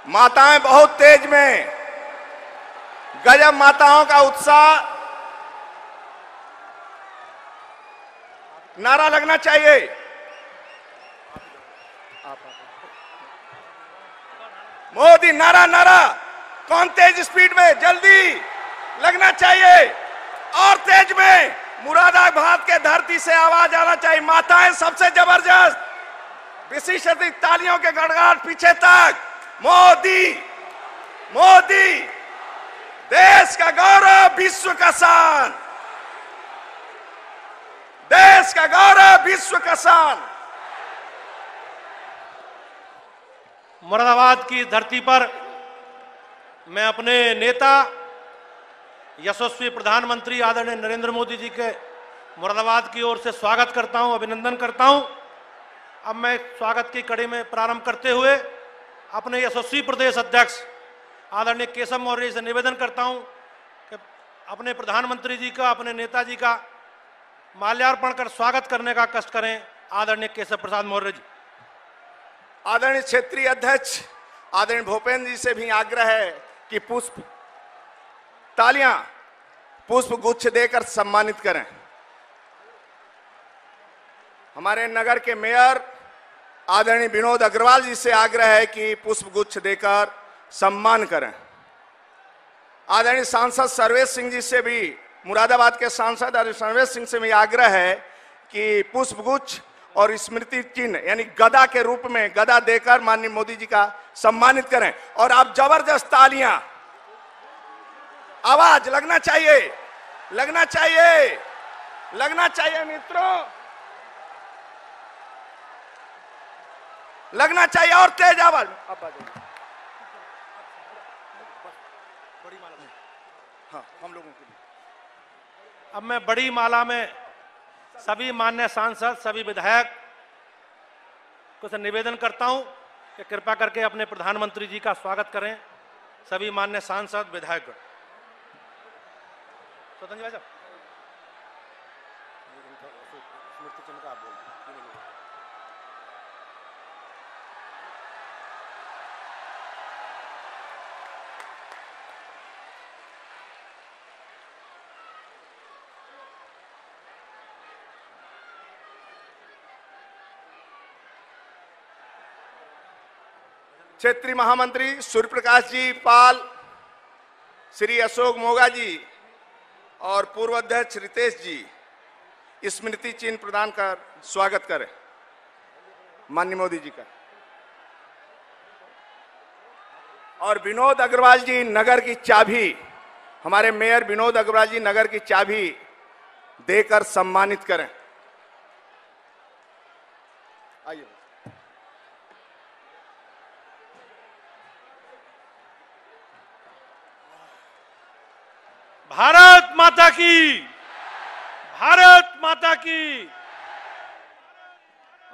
माताएं बहुत तेज में, गजब माताओं का उत्साह। नारा लगना चाहिए। मोदी नारा, नारा कौन तेज स्पीड में, जल्दी लगना चाहिए और तेज में। मुरादाबाद के धरती से आवाज आना चाहिए। माताएं सबसे जबरदस्त, विशिष्ट तालियों के गड़गड़ाहट पीछे तक। मोदी, मोदी देश का गौरव, विश्व का शान, देश का गौरव, विश्व का शान। मुरादाबाद की धरती पर मैं अपने नेता यशस्वी प्रधानमंत्री आदरणीय नरेंद्र मोदी जी के मुरादाबाद की ओर से स्वागत करता हूं, अभिनंदन करता हूं। अब मैं स्वागत की कड़ी में प्रारंभ करते हुए अपने यशस्वी प्रदेश अध्यक्ष आदरणीय केशव मौर्य से निवेदन करता हूं कि अपने प्रधानमंत्री जी का, अपने नेताजी का माल्यार्पण कर स्वागत करने का कष्ट करें। आदरणीय केशव प्रसाद मौर्य जी। आदरणीय क्षेत्रीय अध्यक्ष आदरणीय भूपेंद्र जी से भी आग्रह है कि पुष्प तालियां, पुष्प गुच्छ देकर सम्मानित करें। हमारे नगर के मेयर आदरणीय विनोद अग्रवाल जी से आग्रह है कि पुष्प गुच्छ देकर सम्मान करें। आदरणीय सांसद सर्वेश सिंह जी से भी, मुरादाबाद के सांसद आदरणीय सर्वेश सिंह से भी आग्रह है कि पुष्प गुच्छ और स्मृति चिन्ह यानी गदा के रूप में गदा देकर माननीय मोदी जी का सम्मानित करें। और आप जबरदस्त तालियां, आवाज लगना चाहिए, लगना चाहिए, लगना चाहिए मित्रों, लगना चाहिए और तेज आवाज। हाँ, हम लोगों के लिए अब मैं बड़ी माला में सभी माननीय सांसद, सभी विधायक को से निवेदन करता हूं कि कृपया करके अपने प्रधानमंत्री जी का स्वागत करें। सभी माननीय सांसद, विधायक। स्वतंत्र भाई साहब, स्मृति चिन्ह का आप बोलो। क्षेत्रीय महामंत्री सूर्य प्रकाश जी पाल, श्री अशोक मोगा जी और पूर्व अध्यक्ष रितेश जी स्मृति चिन्ह प्रदान कर स्वागत करें माननीय मोदी जी का। और विनोद अग्रवाल जी नगर की चाबी, हमारे मेयर विनोद अग्रवाल जी नगर की चाबी देकर सम्मानित करें। आइए। भारत माता की, भारत माता की।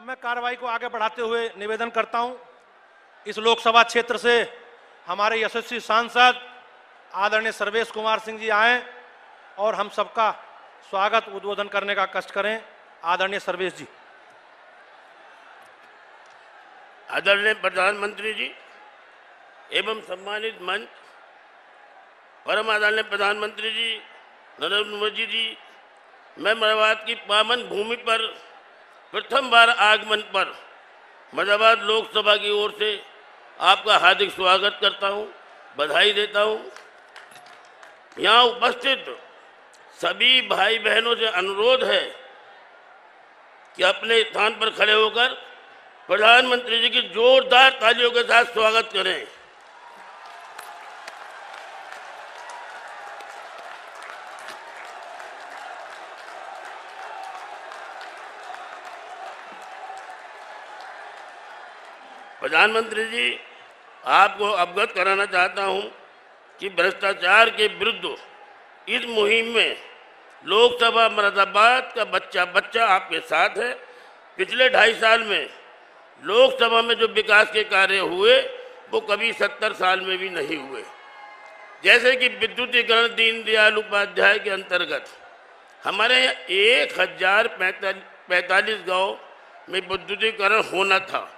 मैं कार्रवाई को आगे बढ़ाते हुए निवेदन करता हूं, इस लोकसभा क्षेत्र से हमारे यशस्वी सांसद आदरणीय सर्वेश कुमार सिंह जी आए और हम सबका स्वागत उद्बोधन करने का कष्ट करें। आदरणीय सर्वेश जी। आदरणीय प्रधानमंत्री जी एवं सम्मानित मंच, परम आदरणीय प्रधानमंत्री जी नरेंद्र मोदी जी, मैं मुरादाबाद की पावन भूमि पर प्रथम बार आगमन पर मुरादाबाद लोकसभा की ओर से आपका हार्दिक स्वागत करता हूं, बधाई देता हूं। यहां उपस्थित सभी भाई बहनों से अनुरोध है कि अपने स्थान पर खड़े होकर प्रधानमंत्री जी की जोरदार तालियों के साथ स्वागत करें। प्रधानमंत्री जी, आपको अवगत कराना चाहता हूं कि भ्रष्टाचार के विरुद्ध इस मुहिम में लोकसभा मुरादाबाद का बच्चा बच्चा आपके साथ है। पिछले 2.5 साल में लोकसभा में जो विकास के कार्य हुए वो कभी 70 साल में भी नहीं हुए। जैसे कि विद्युतीकरण दीनदयाल उपाध्याय के अंतर्गत हमारे यहाँ 1045 गाँव में विद्युतीकरण होना था,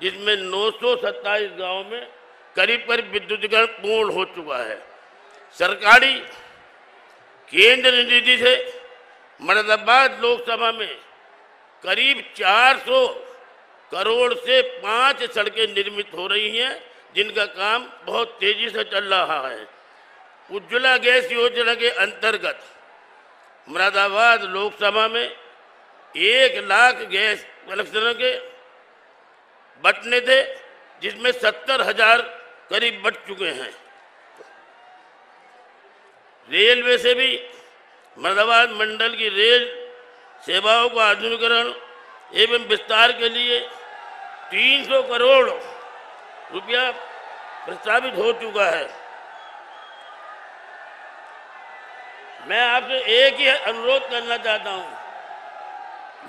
जिसमें 927 गाँव में करीब करीब विद्युतीकरण पूर्ण हो चुका है। सरकारी केंद्र निधि से मुरादाबाद लोकसभा में करीब 400 करोड़ से 5 सड़कें निर्मित हो रही हैं, जिनका काम बहुत तेजी से चल रहा है। उज्ज्वला गैस योजना के अंतर्गत मुरादाबाद लोकसभा में 1 लाख गैस कनेक्शनों के बंटने थे, जिसमें 70,000 करीब बट चुके हैं। रेलवे से भी मुरादाबाद मंडल की रेल सेवाओं का आधुनिकीकरण एवं विस्तार के लिए 300 करोड़ रुपया प्रस्तावित हो चुका है। मैं आपसे एक ही अनुरोध करना चाहता हूं,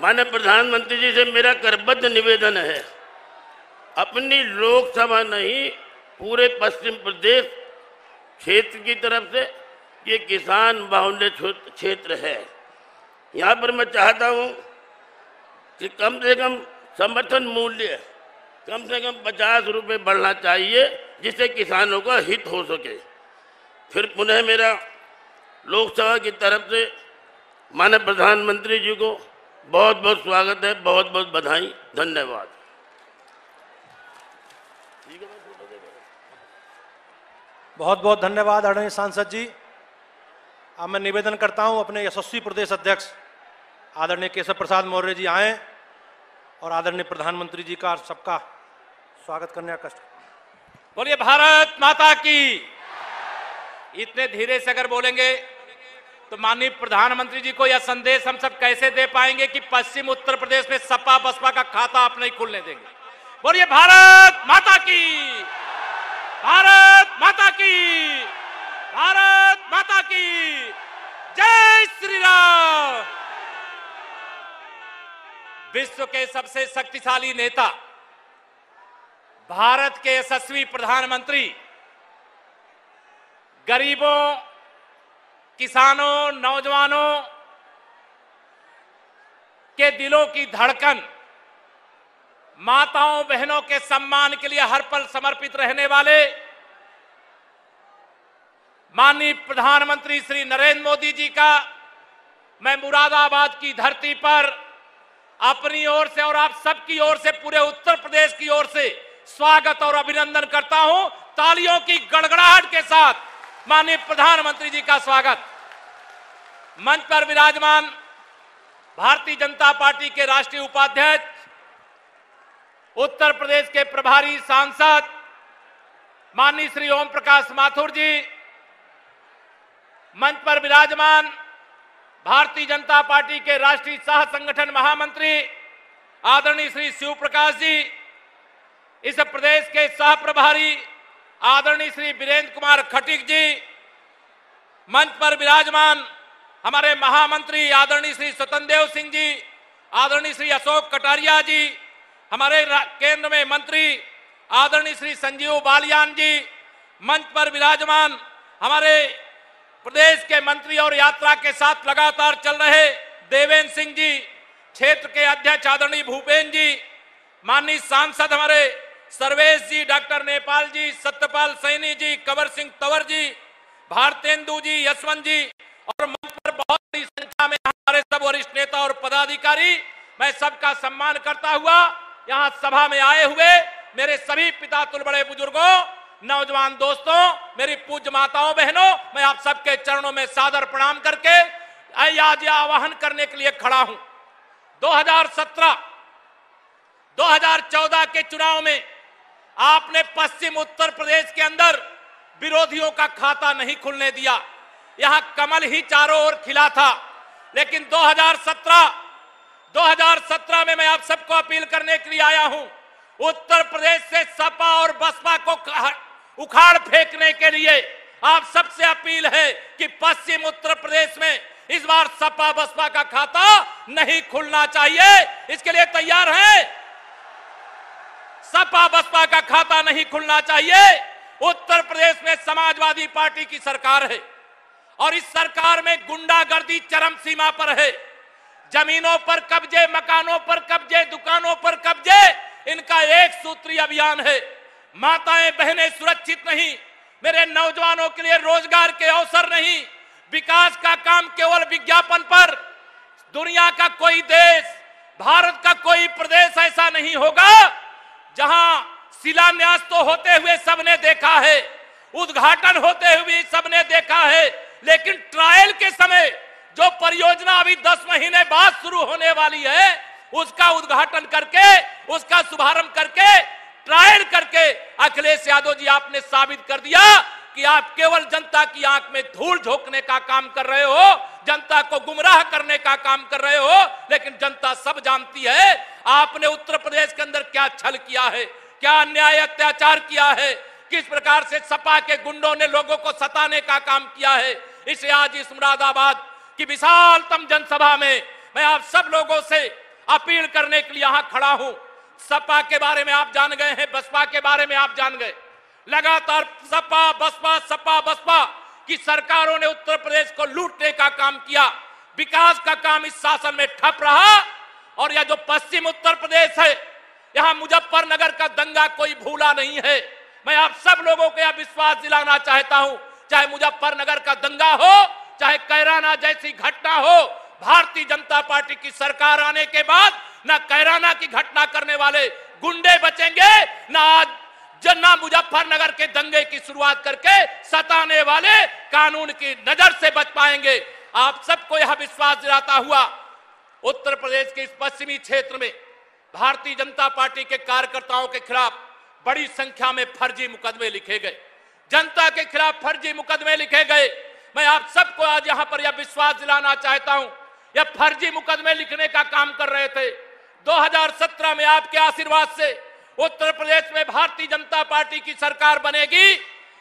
माननीय प्रधानमंत्री जी से मेरा करबद्ध निवेदन है, अपनी लोकसभा नहीं पूरे पश्चिम प्रदेश क्षेत्र की तरफ से ये किसान बाहुल्य क्षेत्र है। यहाँ पर मैं चाहता हूँ कि कम से कम समर्थन मूल्य कम से कम 50 रुपये बढ़ना चाहिए, जिससे किसानों का हित हो सके। फिर पुनः मेरा लोकसभा की तरफ से माननीय प्रधानमंत्री जी को बहुत बहुत स्वागत है, बहुत बहुत बधाई, धन्यवाद। बहुत बहुत धन्यवाद आदरणीय सांसद जी। अब मैं निवेदन करता हूं अपने यशस्वी प्रदेश अध्यक्ष आदरणीय केशव प्रसाद मौर्य जी आए और आदरणीय प्रधानमंत्री जी का सबका स्वागत करने का कष्ट। बोलिए भारत माता की। इतने धीरे से अगर बोलेंगे तो माननीय प्रधानमंत्री जी को यह संदेश हम सब कैसे दे पाएंगे कि पश्चिम उत्तर प्रदेश में सपा बसपा का खाता आप नहीं खुलने देंगे। बोलिए भारत माता की, भारत माता की, भारत माता की जय श्री राम। विश्व के सबसे शक्तिशाली नेता, भारत के यशस्वी प्रधानमंत्री, गरीबों, किसानों, नौजवानों के दिलों की धड़कन, माताओं बहनों के सम्मान के लिए हर पल समर्पित रहने वाले माननीय प्रधानमंत्री श्री नरेंद्र मोदी जी का मैं मुरादाबाद की धरती पर अपनी ओर से और आप सबकी ओर से, पूरे उत्तर प्रदेश की ओर से स्वागत और अभिनंदन करता हूं। तालियों की गड़गड़ाहट के साथ माननीय प्रधानमंत्री जी का स्वागत। मंच पर विराजमान भारतीय जनता पार्टी के राष्ट्रीय उपाध्यक्ष, उत्तर प्रदेश के प्रभारी सांसद माननीय श्री ओम प्रकाश माथुर जी, मंच पर विराजमान भारतीय जनता पार्टी के राष्ट्रीय सह संगठन महामंत्री आदरणीय श्री शिव प्रकाश जी, इस प्रदेश के सह प्रभारी आदरणीय श्री वीरेंद्र कुमार खटीक जी, मंच पर विराजमान हमारे महामंत्री आदरणीय श्री स्वतंत्र देव सिंह जी, आदरणीय श्री अशोक कटारिया जी, हमारे केंद्र में मंत्री आदरणीय श्री संजीव बालियान जी, मंच पर विराजमान हमारे प्रदेश के मंत्री और यात्रा के साथ लगातार चल रहे देवेंद्र सिंह जी, क्षेत्र के अध्यक्ष आदरणीय भूपेन जी, माननीय सांसद हमारे सर्वेश जी, डॉक्टर नेपाल जी, सत्यपाल सैनी जी, कंवर सिंह तंवर जी, भारतेंदु जी, यशवंत जी और मंच पर बहुत बड़ी संख्या में हमारे सब वरिष्ठ नेता और पदाधिकारी, मैं सबका सम्मान करता हुआ यहाँ सभा में आए हुए मेरे सभी पिता तुल बड़े बुजुर्गों, नौजवान दोस्तों, मेरी पूज्य माताओं बहनों, मैं आप सबके चरणों में सादर प्रणाम करके आज आह्वान करने के लिए खड़ा हूं। 2014 के चुनाव में आपने पश्चिम उत्तर प्रदेश के अंदर विरोधियों का खाता नहीं खुलने दिया, यहां कमल ही चारों ओर खिला था। लेकिन 2017 में मैं आप सबको अपील करने के लिए आया हूं, उत्तर प्रदेश से सपा और बसपा को उखाड़ फेंकने के लिए आप सबसे अपील है कि पश्चिम उत्तर प्रदेश में इस बार सपा बसपा का खाता नहीं खुलना चाहिए। इसके लिए तैयार हैं? सपा बसपा का खाता नहीं खुलना चाहिए। उत्तर प्रदेश में समाजवादी पार्टी की सरकार है और इस सरकार में गुंडागर्दी चरम सीमा पर है। जमीनों पर कब्जे, मकानों पर कब्जे, दुकानों पर कब्जे, इनका एक सूत्रीय अभियान है। माताएं बहनें सुरक्षित नहीं, मेरे नौजवानों के लिए रोजगार के अवसर नहीं, विकास का काम केवल विज्ञापन पर। दुनिया का कोई देश, भारत का कोई प्रदेश ऐसा नहीं होगा जहां शिलान्यास तो होते हुए सबने देखा है, उद्घाटन होते हुए सबने देखा है, लेकिन ट्रायल के समय जो परियोजना अभी 10 महीने बाद शुरू होने वाली है, उसका उद्घाटन करके, उसका शुभारंभ करके, ट्रायल करके अखिलेश यादव जी आपने साबित कर दिया कि आप केवल जनता की आंख में धूल झोंकने का काम कर रहे हो, जनता को गुमराह करने का काम कर रहे हो। लेकिन जनता सब जानती है आपने उत्तर प्रदेश के अंदर क्या छल किया है, क्या अन्याय अत्याचार किया है, किस प्रकार से सपा के गुंडों ने लोगों को सताने का काम किया है। इसे आज इस मुरादाबाद की विशालतम जनसभा में मैं आप सब लोगों से अपील करने के लिए यहां खड़ा हूं। सपा के बारे में आप जान गए हैं, बसपा के बारे में आप जान गए। लगातार सपा बसपा की सरकारों ने उत्तर प्रदेश को लूटने का काम किया, विकास का काम इस शासन में ठप रहा। और यह जो पश्चिम उत्तर प्रदेश है, यहां मुजफ्फरनगर का दंगा कोई भूला नहीं है। मैं आप सब लोगों को यह विश्वास दिलाना चाहता हूं, चाहे मुजफ्फरनगर का दंगा हो, चाहे कैराना जैसी घटना हो, भारतीय जनता पार्टी की सरकार आने के बाद ना कैराना की घटना करने वाले गुंडे बचेंगे, ना मुजफ्फरनगर के दंगे की शुरुआत करके सताने वाले कानून की नजर से बच पाएंगे। आप सबको यह विश्वास दिलाता हुआ उत्तर प्रदेश के इस पश्चिमी क्षेत्र में भारतीय जनता पार्टी के कार्यकर्ताओं के खिलाफ बड़ी संख्या में फर्जी मुकदमे लिखे गए, जनता के खिलाफ फर्जी मुकदमे लिखे गए। मैं आप सबको आज यहां पर यह विश्वास दिलाना चाहता हूं, यह फर्जी मुकदमे लिखने का काम कर रहे थे। 2017 में आपके आशीर्वाद से उत्तर प्रदेश में भारतीय जनता पार्टी की सरकार बनेगी।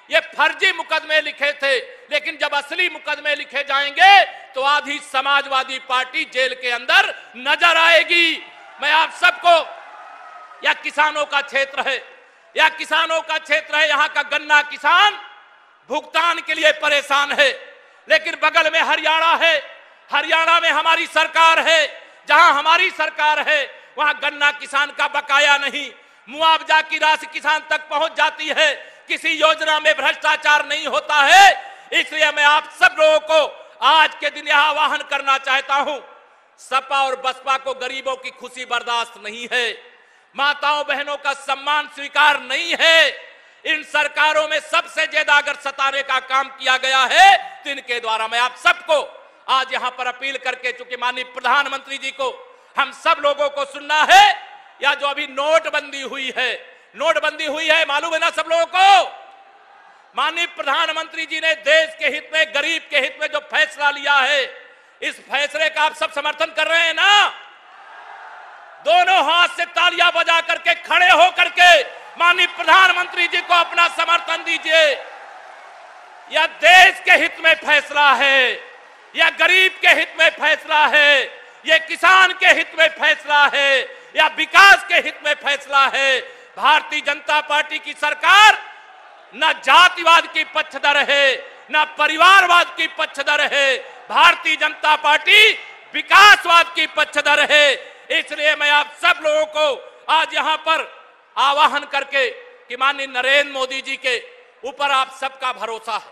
ये फर्जी मुकदमे लिखे थे, लेकिन जब असली मुकदमे लिखे जाएंगे तो आधी समाजवादी पार्टी जेल के अंदर नजर आएगी। मैं आप सबको, यह किसानों का क्षेत्र है, यह किसानों का क्षेत्र है, यहां का गन्ना किसान भुगतान के लिए परेशान है। लेकिन बगल में हरियाणा है, हरियाणा में हमारी सरकार है, जहां हमारी सरकार है वहां गन्ना किसान का बकाया नहीं, मुआवजा की राशि किसान तक पहुंच जाती है, किसी योजना में भ्रष्टाचार नहीं होता है। इसलिए मैं आप सब लोगों को आज के दिन यह आह्वान करना चाहता हूं, सपा और बसपा को गरीबों की खुशी बर्दाश्त नहीं है, माताओं बहनों का सम्मान स्वीकार नहीं है। इन सरकारों में सबसे ज्यादा अगर सताने का काम किया गया है तो इनके द्वारा। मैं आप सबको आज यहां पर अपील करके, चूंकि माननीय प्रधानमंत्री जी को हम सब लोगों को सुनना है, या जो अभी नोटबंदी हुई है, नोटबंदी हुई है, मालूम है ना सब लोगों को। माननीय प्रधानमंत्री जी ने देश के हित में, गरीब के हित में जो फैसला लिया है, इस फैसले का आप सब समर्थन कर रहे हैं ना? दोनों हाथ से तालियां बजा करके, खड़े हो करके माननीय प्रधानमंत्री जी को अपना समर्थन दीजिए। यह देश के हित में फैसला है, यह गरीब के हित में फैसला है, यह किसान के हित में फैसला है, या विकास के हित में फैसला है। भारतीय जनता पार्टी की सरकार न जातिवाद की पक्षधर है, न परिवारवाद की पक्षधर है, भारतीय जनता पार्टी विकासवाद की पक्षधर है। इसलिए मैं आप सब लोगों को आज यहां पर आह्वान करके कि माननीय नरेंद्र मोदी जी के ऊपर आप सबका भरोसा है,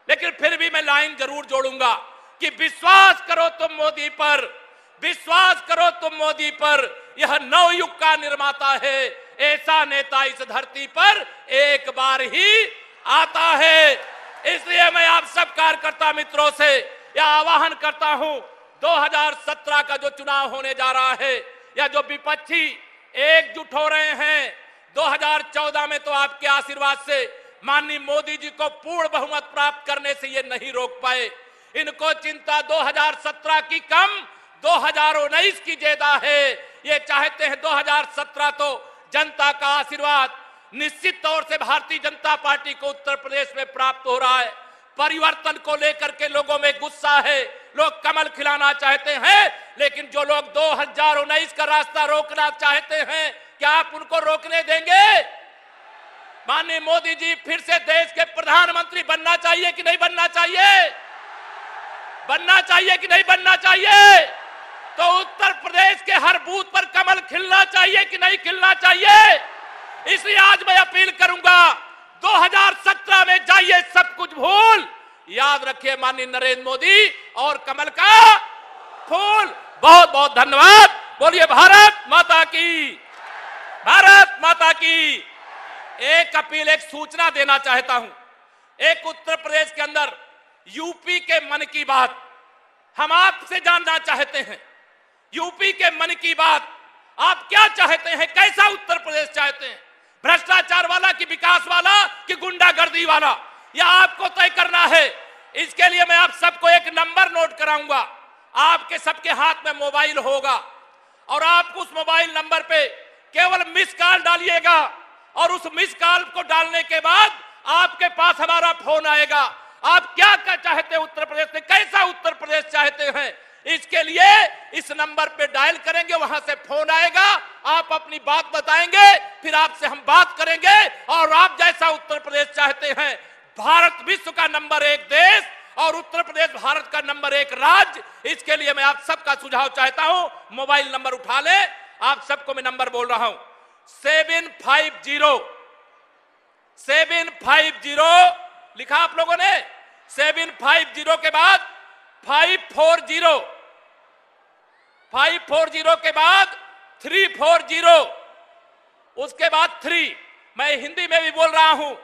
लेकिन फिर भी मैं लाइन जरूर जोड़ूंगा कि विश्वास करो तुम मोदी पर, विश्वास करो तुम मोदी पर, यह नवयुग का निर्माता है, ऐसा नेता इस धरती पर एक बार ही आता है। इसलिए मैं आप सब कार्यकर्ता मित्रों से यह आह्वान करता हूं, 2017 का जो चुनाव होने जा रहा है, या जो विपक्षी एकजुट हो रहे हैं, 2014 में तो आपके आशीर्वाद से माननीय मोदी जी को पूर्ण बहुमत प्राप्त करने से ये नहीं रोक पाए। इनको चिंता 2017 की कम 2019 की ज्यादा है। ये चाहते हैं 2017 तो जनता का आशीर्वाद निश्चित तौर से भारतीय जनता पार्टी को उत्तर प्रदेश में प्राप्त हो रहा है। परिवर्तन को लेकर के लोगों में गुस्सा है, लोग कमल खिलाना चाहते हैं, लेकिन जो लोग 2019 का रास्ता रोकना चाहते हैं, क्या आप उनको रोकने देंगे? माननीय मोदी जी फिर से देश के प्रधानमंत्री बनना चाहिए कि नहीं बनना चाहिए? बनना चाहिए कि नहीं बनना चाहिए? तो उत्तर प्रदेश के हर बूथ पर कमल खिलना चाहिए कि नहीं खिलना चाहिए? इसलिए आज मैं अपील कर 2017 में जाइए सब कुछ भूल, याद रखिए माननीय नरेंद्र मोदी और कमल का फूल। बहुत बहुत धन्यवाद। बोलिए भारत माता की, भारत माता की। एक अपील, एक सूचना देना चाहता हूं। एक उत्तर प्रदेश के अंदर यूपी के मन की बात हम आपसे जानना चाहते हैं। यूपी के मन की बात आप क्या चाहते हैं? कैसा उत्तर प्रदेश चाहते हैं? भ्रष्टाचार वाला कि विकास वाला कि गुंडागर्दी वाला? यह आपको तय करना है। इसके लिए मैं आप सबको एक नंबर नोट कराऊंगा। आपके सबके हाथ में मोबाइल होगा और आप उस मोबाइल नंबर पे केवल मिस कॉल डालिएगा और उस मिस कॉल को डालने के बाद आपके पास हमारा फोन आएगा। आप क्या चाहते हैं उत्तर प्रदेश में? कैसा उत्तर प्रदेश चाहते हैं? इसके लिए इस नंबर पे डायल करेंगे, वहां से फोन आएगा, आप अपनी बात बताएंगे, फिर आपसे हम बात करेंगे और आप जैसा उत्तर प्रदेश चाहते हैं। भारत विश्व का नंबर 1 देश और उत्तर प्रदेश भारत का नंबर 1 राज्य। इसके लिए मैं आप सबका सुझाव चाहता हूं। मोबाइल नंबर उठा ले, आप सबको मैं नंबर बोल रहा हूं 750 लिखा आप लोगों ने? 750 के बाद 540 के बाद 340, उसके बाद 3। मैं हिंदी में भी बोल रहा हूं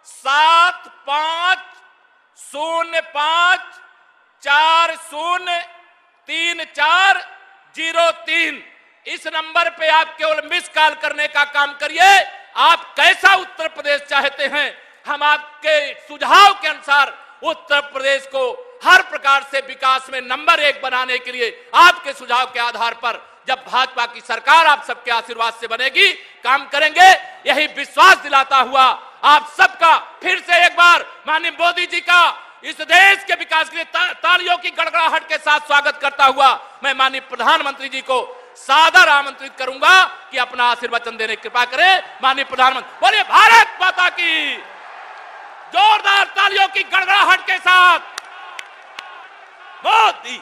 7505403403। इस नंबर पे आप केवल मिस कॉल करने का काम करिए। आप कैसा उत्तर प्रदेश चाहते हैं? हम आपके सुझाव के अनुसार उत्तर प्रदेश को हर प्रकार से विकास में नंबर 1 बनाने के लिए आपके सुझाव के आधार पर जब भाजपा की सरकार आप सबके आशीर्वाद से बनेगी, काम करेंगे। यही विश्वास दिलाता हुआ आप सबका फिर से एक बार माननीय मोदी जी का इस देश के विकास के लिए तालियों की गड़गड़ाहट के साथ स्वागत करता हुआ मैं माननीय प्रधानमंत्री जी को सादर आमंत्रित करूंगा कि अपना आशीर्वचन देने की कृपा करें। माननीय प्रधानमंत्री, बोलिए भारत माता की। जोरदार तालियों की गड़गड़ाहट के साथ मोदी।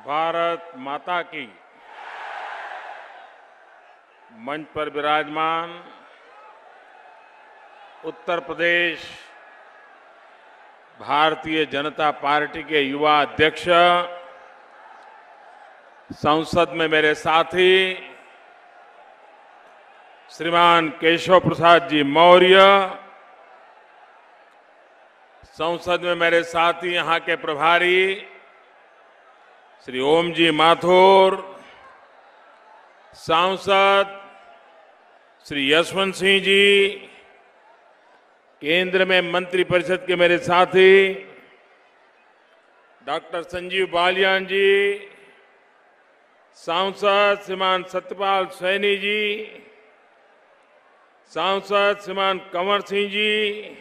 भारत माता की। मंच पर विराजमान उत्तर प्रदेश भारतीय जनता पार्टी के युवा अध्यक्ष, संसद में मेरे साथी श्रीमान केशव प्रसाद जी मौर्य, संसद में मेरे साथी यहां के प्रभारी श्री ओम जी माथुर, सांसद श्री यशवंत सिंह जी, केंद्र में मंत्री परिषद के मेरे साथी डॉक्टर संजीव बालियान जी, सांसद श्रीमान सत्यपाल सैनी जी, सांसद श्रीमान कंवर सिंह जी,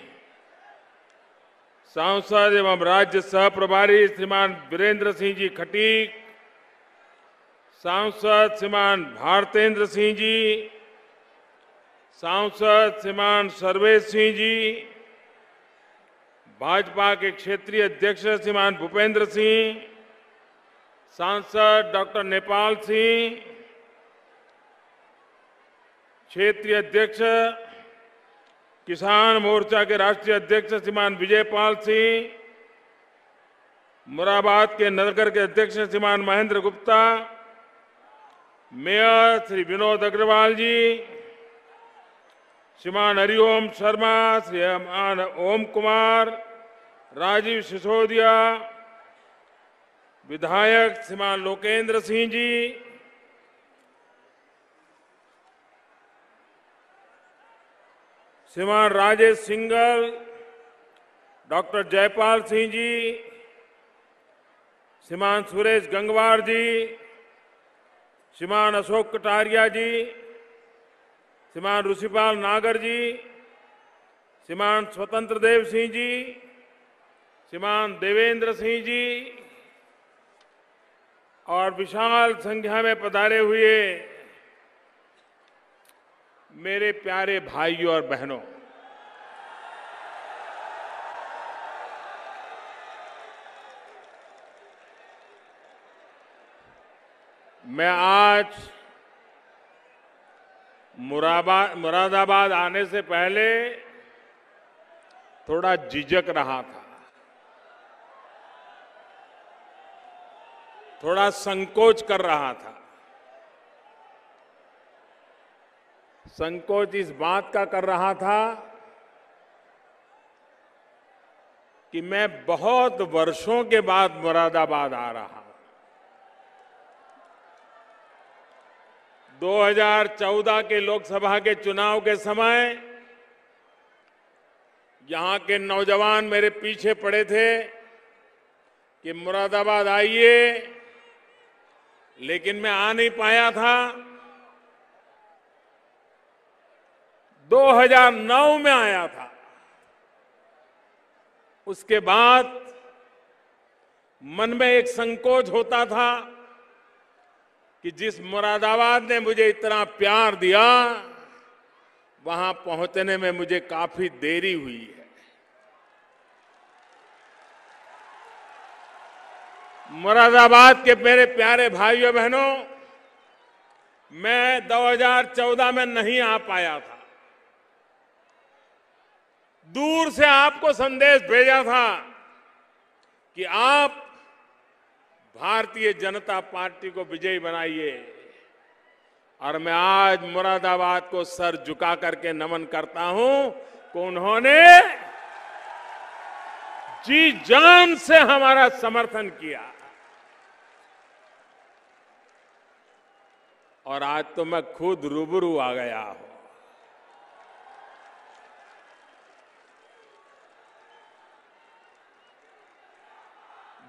सांसद एवं राज्य सह प्रभारी श्रीमान वीरेंद्र सिंह जी खटीक, सांसद श्रीमान भारतेंद्र सिंह जी, सांसद श्रीमान सर्वेश सिंह जी, भाजपा के क्षेत्रीय अध्यक्ष श्रीमान भूपेंद्र सिंह, सांसद डॉक्टर नेपाल सिंह, क्षेत्रीय अध्यक्ष किसान मोर्चा के राष्ट्रीय अध्यक्ष श्रीमान विजयपाल सिंह, मुरादाबाद के नगर के अध्यक्ष श्रीमान महेंद्र गुप्ता, मेयर श्री विनोद अग्रवाल जी, श्रीमान हरिओम शर्मा, श्रीमान ओम कुमार, राजीव सिसोदिया, विधायक श्रीमान लोकेंद्र सिंह जी, श्रीमान राजेश सिंगल, डॉक्टर जयपाल सिंह जी, श्रीमान सुरेश गंगवार जी, श्रीमान अशोक कटारिया जी, श्रीमान ऋषिपाल नागर जी, श्रीमान स्वतंत्र देव सिंह जी, श्रीमान देवेंद्र सिंह जी और विशाल संख्या में पधारे हुए मेरे प्यारे भाइयों और बहनों, मैं आज मुरादाबाद आने से पहले थोड़ा झिझक रहा था, थोड़ा संकोच कर रहा था। संकोच इस बात का कर रहा था कि मैं बहुत वर्षों के बाद मुरादाबाद आ रहा हूं। 2014 के लोकसभा के चुनाव के समय यहां के नौजवान मेरे पीछे पड़े थे कि मुरादाबाद आइए, लेकिन मैं आ नहीं पाया था। 2009 में आया था। उसके बाद मन में एक संकोच होता था कि जिस मुरादाबाद ने मुझे इतना प्यार दिया, वहां पहुंचने में मुझे काफी देरी हुई है। मुरादाबाद के मेरे प्यारे भाइयों बहनों, मैं 2014 में नहीं आ पाया था। दूर से आपको संदेश भेजा था कि आप भारतीय जनता पार्टी को विजयी बनाइए, और मैं आज मुरादाबाद को सर झुका करके नमन करता हूं कि उन्होंने जी जान से हमारा समर्थन किया। और आज तो मैं खुद रूबरू आ गया हूं।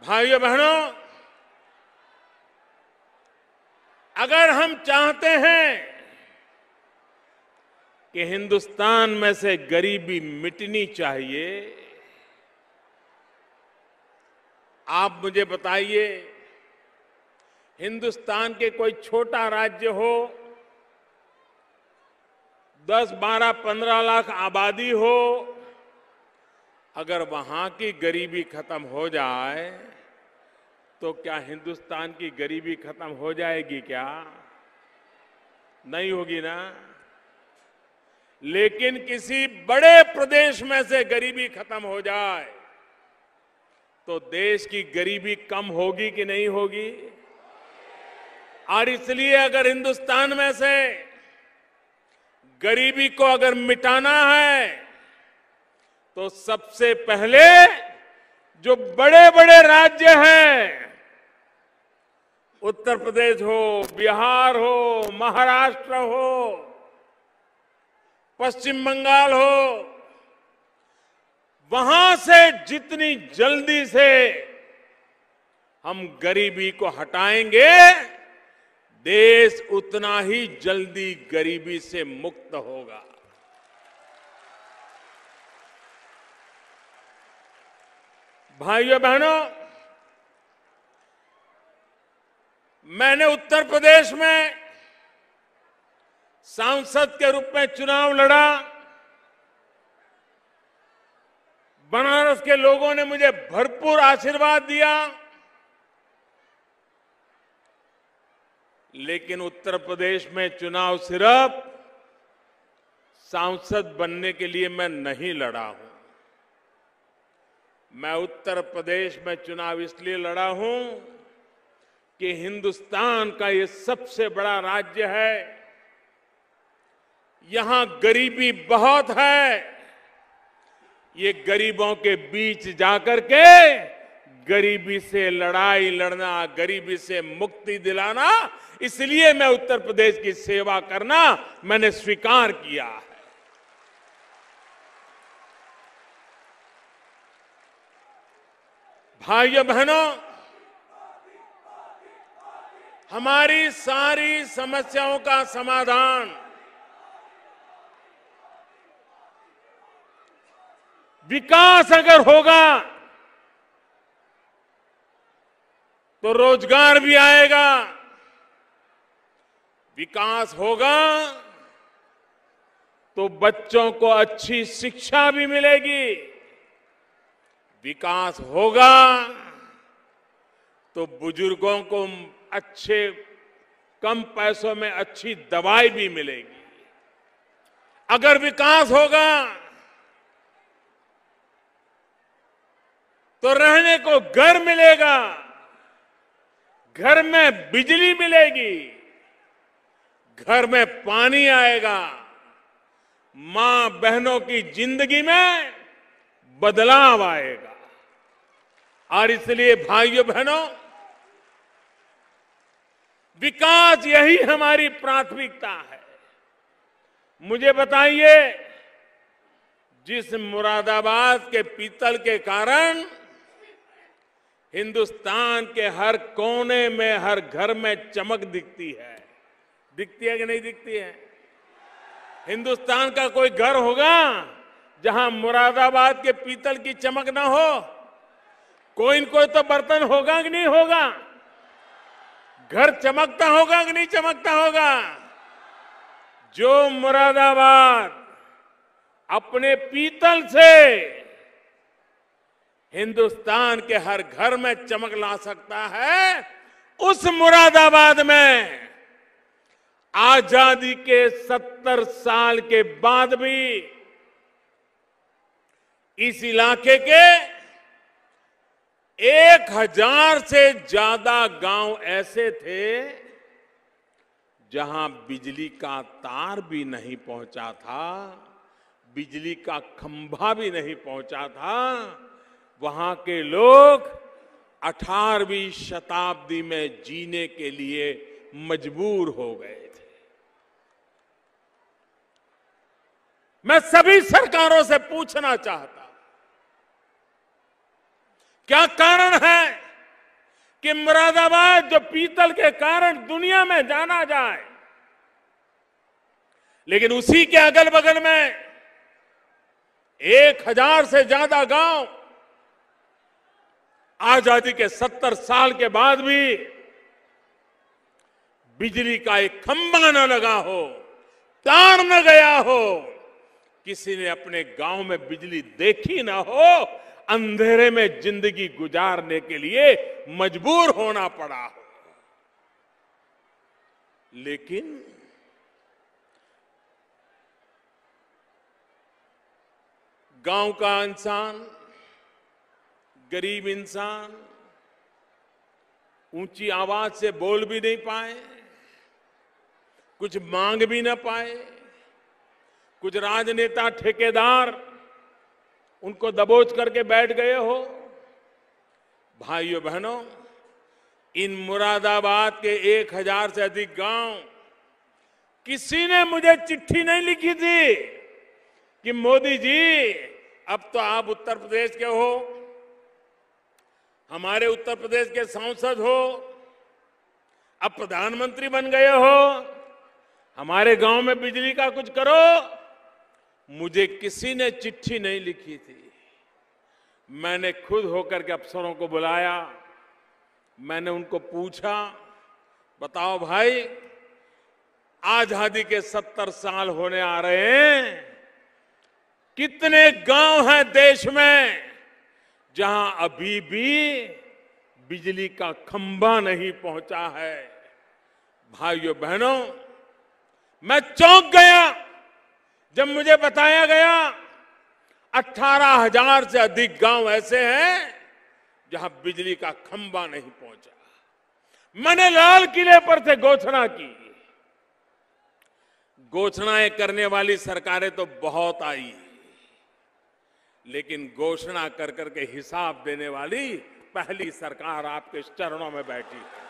भाइयों बहनों, अगर हम चाहते हैं कि हिंदुस्तान में से गरीबी मिटनी चाहिए, आप मुझे बताइए, हिंदुस्तान के कोई छोटा राज्य हो, 10, 12, 15 लाख आबादी हो, अगर वहां की गरीबी खत्म हो जाए तो क्या हिंदुस्तान की गरीबी खत्म हो जाएगी? क्या नहीं होगी ना। लेकिन किसी बड़े प्रदेश में से गरीबी खत्म हो जाए तो देश की गरीबी कम होगी कि नहीं होगी? और इसलिए अगर हिंदुस्तान में से गरीबी को अगर मिटाना है तो सबसे पहले जो बड़े बड़े राज्य हैं, उत्तर प्रदेश हो, बिहार हो, महाराष्ट्र हो, पश्चिम बंगाल हो, वहां से जितनी जल्दी से हम गरीबी को हटाएंगे, देश उतना ही जल्दी गरीबी से मुक्त होगा। भाइयों बहनों, मैंने उत्तर प्रदेश में सांसद के रूप में चुनाव लड़ा। बनारस के लोगों ने मुझे भरपूर आशीर्वाद दिया, लेकिन उत्तर प्रदेश में चुनाव सिर्फ सांसद बनने के लिए मैं नहीं लड़ा हूं। मैं उत्तर प्रदेश में चुनाव इसलिए लड़ा हूं कि हिंदुस्तान का ये सबसे बड़ा राज्य है, यहां गरीबी बहुत है। ये गरीबों के बीच जाकर के गरीबी से लड़ाई लड़ना, गरीबी से मुक्ति दिलाना, इसलिए मैं उत्तर प्रदेश की सेवा करना मैंने स्वीकार किया है। भाइयों बहनों, हमारी सारी समस्याओं का समाधान विकास अगर होगा तो रोजगार भी आएगा, विकास होगा तो बच्चों को अच्छी शिक्षा भी मिलेगी, विकास होगा तो बुजुर्गों को अच्छे कम पैसों में अच्छी दवाई भी मिलेगी। अगर विकास होगा तो रहने को घर मिलेगा, घर में बिजली मिलेगी, घर में पानी आएगा, मां बहनों की जिंदगी में बदलाव आएगा। और इसलिए भाइयों बहनों, विकास यही हमारी प्राथमिकता है। मुझे बताइए, जिस मुरादाबाद के पीतल के कारण हिंदुस्तान के हर कोने में, हर घर में चमक दिखती है कि नहीं दिखती है? हिंदुस्तान का कोई घर होगा जहां मुरादाबाद के पीतल की चमक ना हो? कोई न कोई तो बर्तन होगा कि नहीं होगा? घर चमकता होगा कि नहीं चमकता होगा? जो मुरादाबाद अपने पीतल से हिंदुस्तान के हर घर में चमक ला सकता है, उस मुरादाबाद में आजादी के 70 साल के बाद भी इस इलाके के 1000 से ज्यादा गांव ऐसे थे जहां बिजली का तार भी नहीं पहुंचा था, बिजली का खंभा भी नहीं पहुंचा था। वहां के लोग 18वीं शताब्दी में जीने के लिए मजबूर हो गए थे। मैं सभी सरकारों से पूछना चाहता, क्या कारण है कि मुरादाबाद जो पीतल के कारण दुनिया में जाना जाए, लेकिन उसी के अगल बगल में 1000 से ज्यादा गांव आजादी के 70 साल के बाद भी बिजली का एक खंभा न लगा हो, तार न गया हो, किसी ने अपने गांव में बिजली देखी ना हो, अंधेरे में जिंदगी गुजारने के लिए मजबूर होना पड़ा हो। लेकिन गांव का इंसान, गरीब इंसान ऊंची आवाज से बोल भी नहीं पाए, कुछ मांग भी ना पाए, कुछ राजनेता ठेकेदार उनको दबोच करके बैठ गए हो। भाइयों बहनों, इन मुरादाबाद के 1000 से अधिक गांव, किसी ने मुझे चिट्ठी नहीं लिखी थी कि मोदी जी अब तो आप उत्तर प्रदेश के हो, हमारे उत्तर प्रदेश के सांसद हो, अब प्रधानमंत्री बन गए हो, हमारे गांव में बिजली का कुछ करो। मुझे किसी ने चिट्ठी नहीं लिखी थी। मैंने खुद होकर के अफसरों को बुलाया, मैंने उनको पूछा, बताओ भाई, आजादी के 70 साल होने आ रहे हैं, कितने गांव हैं देश में जहां अभी भी बिजली का खंभा नहीं पहुंचा है? भाइयों बहनों, मैं चौंक गया जब मुझे बताया गया 18,000 से अधिक गांव ऐसे हैं जहां बिजली का खंभा नहीं पहुंचा। मैंने लाल किले पर से घोषणा की। घोषणाएं करने वाली सरकारें तो बहुत आई, लेकिन घोषणा कर करके हिसाब देने वाली पहली सरकार आपके चरणों में बैठी है।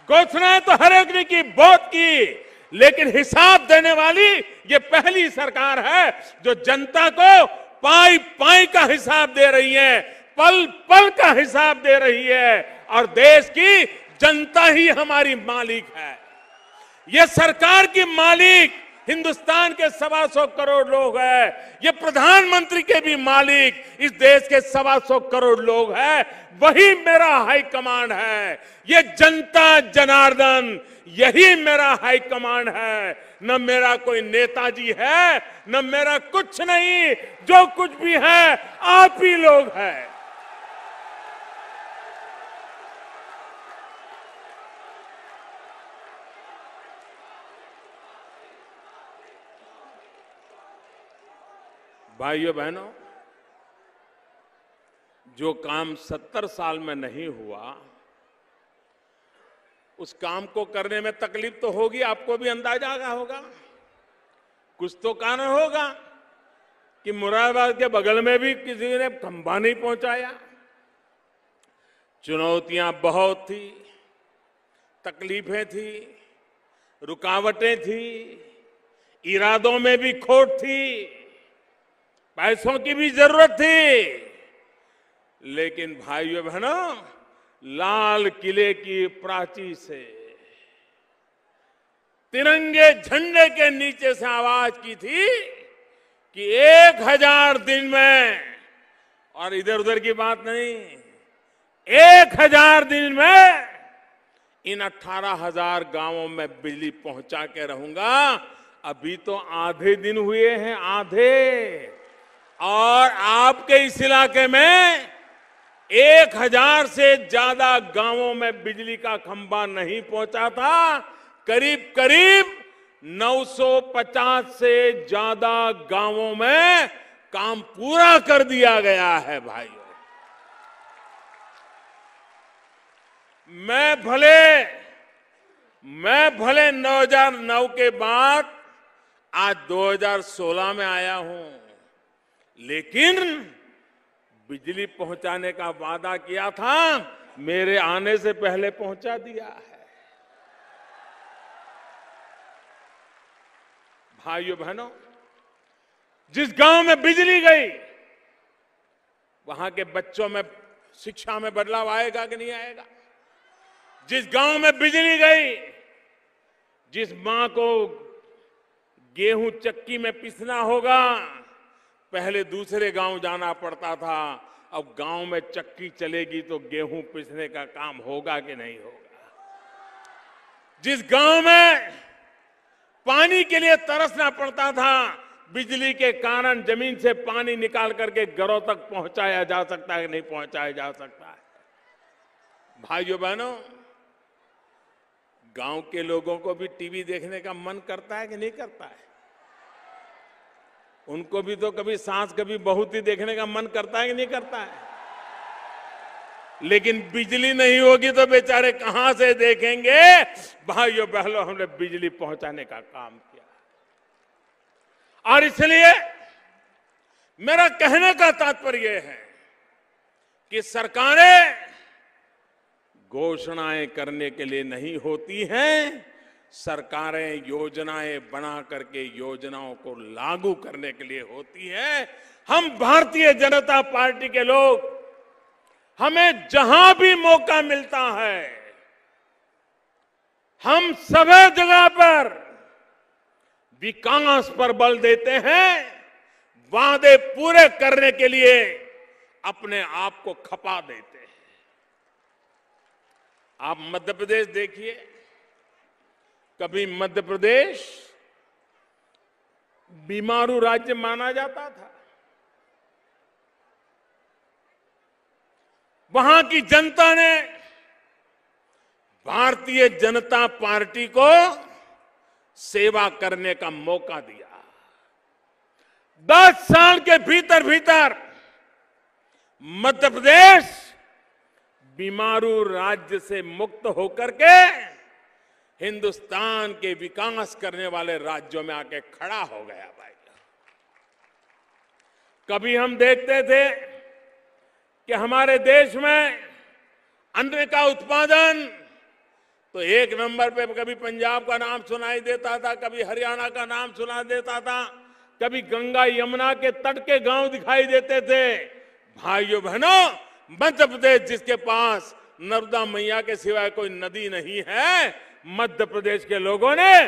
घोषणाएं तो हर एक ने की, बहुत की, लेकिन हिसाब देने वाली ये पहली सरकार है जो जनता को पाई पाई का हिसाब दे रही है, पल पल का हिसाब दे रही है, और देश की जनता ही हमारी मालिक है। ये सरकार की मालिक हिंदुस्तान के 125 करोड़ लोग हैं, ये प्रधानमंत्री के भी मालिक इस देश के 125 करोड़ लोग हैं, वही मेरा हाई कमांड है। ये जनता जनार्दन, यही मेरा हाई कमांड है। न मेरा कोई नेताजी है, न मेरा कुछ नहीं, जो कुछ भी है आप ही लोग हैं। भाइयों बहनों, जो काम 70 साल में नहीं हुआ, उस काम को करने में तकलीफ तो होगी, आपको भी अंदाजा होगा। कुछ तो कारण होगा कि मुरादाबाद के बगल में भी किसी ने खंभा नहीं पहुंचाया। चुनौतियां बहुत थी, तकलीफें थी, रुकावटें थी, इरादों में भी खोट थी, पैसों की भी जरूरत थी। लेकिन भाइयों बहनों, लाल किले की प्राची से तिरंगे झंडे के नीचे से आवाज की थी कि 1000 दिन में, और इधर उधर की बात नहीं, 1000 दिन में इन 18,000 गांवों में बिजली पहुंचा के रहूंगा। अभी तो आधे दिन हुए हैं, आधे, और आपके इस इलाके में 1000 से ज्यादा गांवों में बिजली का खंभा नहीं पहुंचा था। करीब करीब 950 से ज्यादा गांवों में काम पूरा कर दिया गया है। भाइयों, मैं भले 2009 के बाद आज 2016 में आया हूं, लेकिन बिजली पहुंचाने का वादा किया था, मेरे आने से पहले पहुंचा दिया है। भाइयों बहनों, जिस गांव में बिजली गई, वहां के बच्चों में शिक्षा में बदलाव आएगा कि नहीं आएगा? जिस गांव में बिजली गई, जिस मां को गेहूं चक्की में पिसना होगा, पहले दूसरे गांव जाना पड़ता था, अब गांव में चक्की चलेगी तो गेहूं पिसने का काम होगा कि नहीं होगा? जिस गांव में पानी के लिए तरसना पड़ता था, बिजली के कारण जमीन से पानी निकाल करके घरों तक पहुंचाया जा सकता है कि नहीं पहुंचाया जा सकता है? भाइयों बहनों, गांव के लोगों को भी टीवी देखने का मन करता है कि नहीं करता है? उनको भी तो कभी सास कभी बहुती देखने का मन करता है कि नहीं करता है? लेकिन बिजली नहीं होगी तो बेचारे कहां से देखेंगे? भाइयों बहनों, हमने बिजली पहुंचाने का काम किया, और इसलिए मेरा कहने का तात्पर्य है कि सरकारें घोषणाएं करने के लिए नहीं होती हैं, सरकारें योजनाएं बना करके योजनाओं को लागू करने के लिए होती हैं। हम भारतीय जनता पार्टी के लोग, हमें जहां भी मौका मिलता है, हम सभी जगह पर विकास पर बल देते हैं, वादे पूरे करने के लिए अपने आप को खपा देते हैं। आप मध्य प्रदेश देखिए, कभी मध्य प्रदेश बीमारू राज्य माना जाता था। वहां की जनता ने भारतीय जनता पार्टी को सेवा करने का मौका दिया। 10 साल के भीतर भीतर मध्य प्रदेश बीमारू राज्य से मुक्त होकर के हिंदुस्तान के विकास करने वाले राज्यों में आके खड़ा हो गया। भाई, कभी हम देखते थे कि हमारे देश में अन्न का उत्पादन तो एक नंबर पे, कभी पंजाब का नाम सुनाई देता था, कभी हरियाणा का नाम सुनाई देता था, कभी गंगा यमुना के तट के गांव दिखाई देते थे। भाइयों बहनों, मध्य प्रदेश जिसके पास नर्मदा मैया के सिवाय कोई नदी नहीं है, मध्य प्रदेश के लोगों ने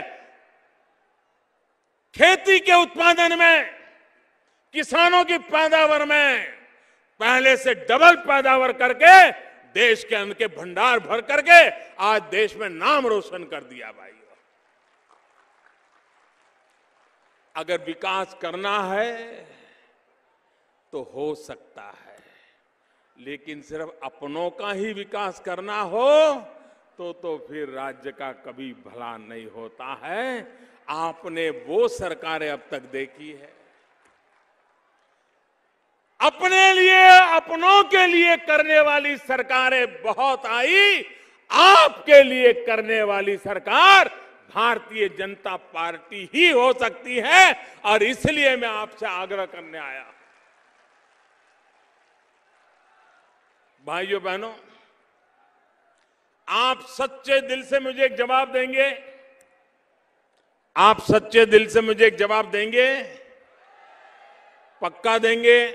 खेती के उत्पादन में, किसानों की पैदावार में पहले से डबल पैदावार करके देश के अन्न के भंडार भर करके आज देश में नाम रोशन कर दिया भाइयों। अगर विकास करना है तो हो सकता है, लेकिन सिर्फ अपनों का ही विकास करना हो तो फिर राज्य का कभी भला नहीं होता है। आपने वो सरकारें अब तक देखी है, अपने लिए, अपनों के लिए करने वाली सरकारें बहुत आई, आपके लिए करने वाली सरकार भारतीय जनता पार्टी ही हो सकती है। और इसलिए मैं आपसे आग्रह करने आया। भाइयों बहनों, आप सच्चे दिल से मुझे एक जवाब देंगे? आप सच्चे दिल से मुझे एक जवाब देंगे? पक्का देंगे?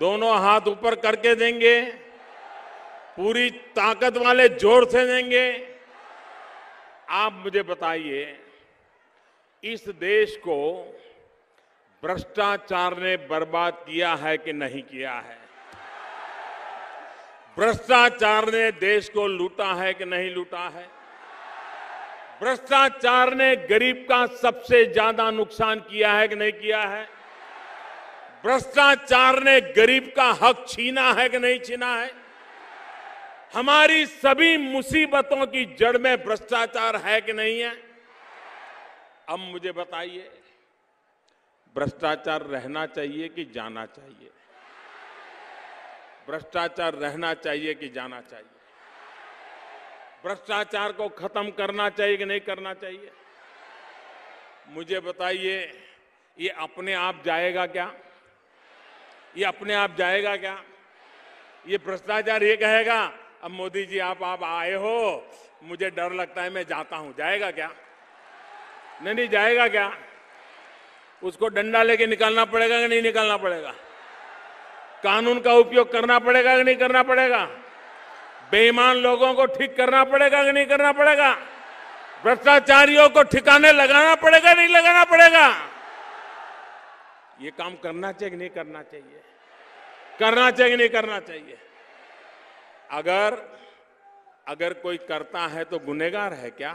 दोनों हाथ ऊपर करके देंगे? पूरी ताकत वाले जोर से देंगे? आप मुझे बताइए, इस देश को भ्रष्टाचार ने बर्बाद किया है कि नहीं किया है? भ्रष्टाचार ने देश को लूटा है कि नहीं लूटा है? भ्रष्टाचार ने गरीब का सबसे ज्यादा नुकसान किया है कि नहीं किया है? भ्रष्टाचार ने गरीब का हक छीना है कि नहीं छीना है? हमारी सभी मुसीबतों की जड़ में भ्रष्टाचार है कि नहीं है? अब मुझे बताइए, भ्रष्टाचार रहना चाहिए कि जाना चाहिए? भ्रष्टाचार रहना चाहिए कि जाना चाहिए? भ्रष्टाचार को खत्म करना चाहिए कि नहीं करना चाहिए? मुझे बताइए, ये अपने आप जाएगा क्या? ये अपने आप जाएगा क्या? ये भ्रष्टाचार ये कहेगा अब मोदी जी आप आए हो, मुझे डर लगता है मैं जाता हूं, जाएगा क्या? नहीं जाएगा क्या? उसको डंडा लेके निकालना पड़ेगा कि नहीं निकालना पड़ेगा? कानून का उपयोग करना पड़ेगा कि नहीं करना पड़ेगा? बेईमान लोगों को ठीक करना पड़ेगा कि नहीं करना पड़ेगा? भ्रष्टाचारियों को ठिकाने लगाना पड़ेगा नहीं लगाना पड़ेगा? ये काम करना चाहिए कि नहीं करना चाहिए? करना चाहिए कि नहीं करना चाहिए? अगर कोई करता है तो गुनहगार है क्या?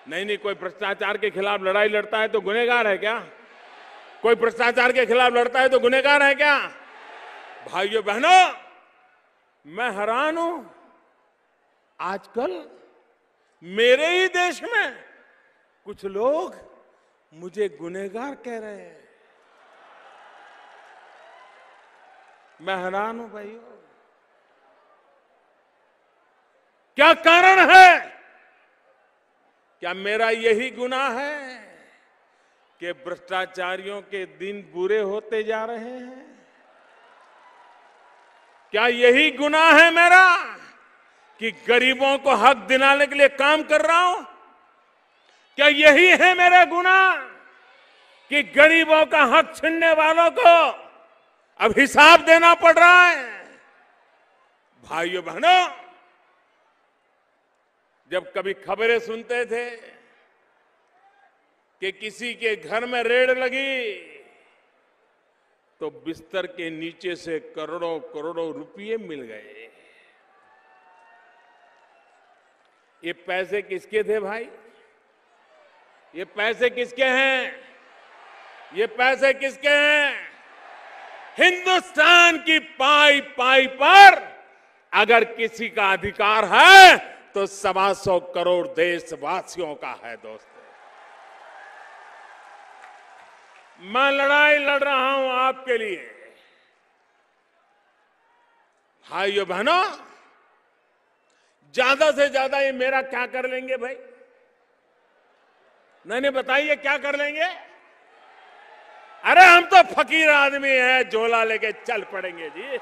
नहीं, कोई भ्रष्टाचार के खिलाफ लड़ाई लड़ता है तो गुनहगार है क्या? कोई भ्रष्टाचार के खिलाफ लड़ता है तो गुनहगार है क्या? भाइयों बहनों, मैं हैरान हूं, आजकल मेरे ही देश में कुछ लोग मुझे गुनहगार कह रहे हैं। मैं हैरान हूं भाइयों, क्या कारण है? क्या मेरा यही गुनाह है कि भ्रष्टाचारियों के दिन बुरे होते जा रहे हैं? क्या यही गुनाह है मेरा कि गरीबों को हक दिलाने के लिए काम कर रहा हूं? क्या यही है मेरा गुनाह कि गरीबों का हक छीनने वालों को अब हिसाब देना पड़ रहा है? भाइयों बहनों, जब कभी खबरें सुनते थे कि किसी के घर में रेड लगी तो बिस्तर के नीचे से करोड़ों करोड़ों रुपये मिल गए। ये पैसे किसके थे भाई? ये पैसे किसके हैं? ये पैसे किसके हैं? हिंदुस्तान की पाई पाई पर अगर किसी का अधिकार है तो 125 करोड़ देशवासियों का है। दोस्तों, मैं लड़ाई लड़ रहा हूं आपके लिए। भाइयों बहनों, ज्यादा से ज्यादा ये मेरा क्या कर लेंगे भाई? नहीं बताइए क्या कर लेंगे? अरे हम तो फकीर आदमी हैं, झोला लेके चल पड़ेंगे जी।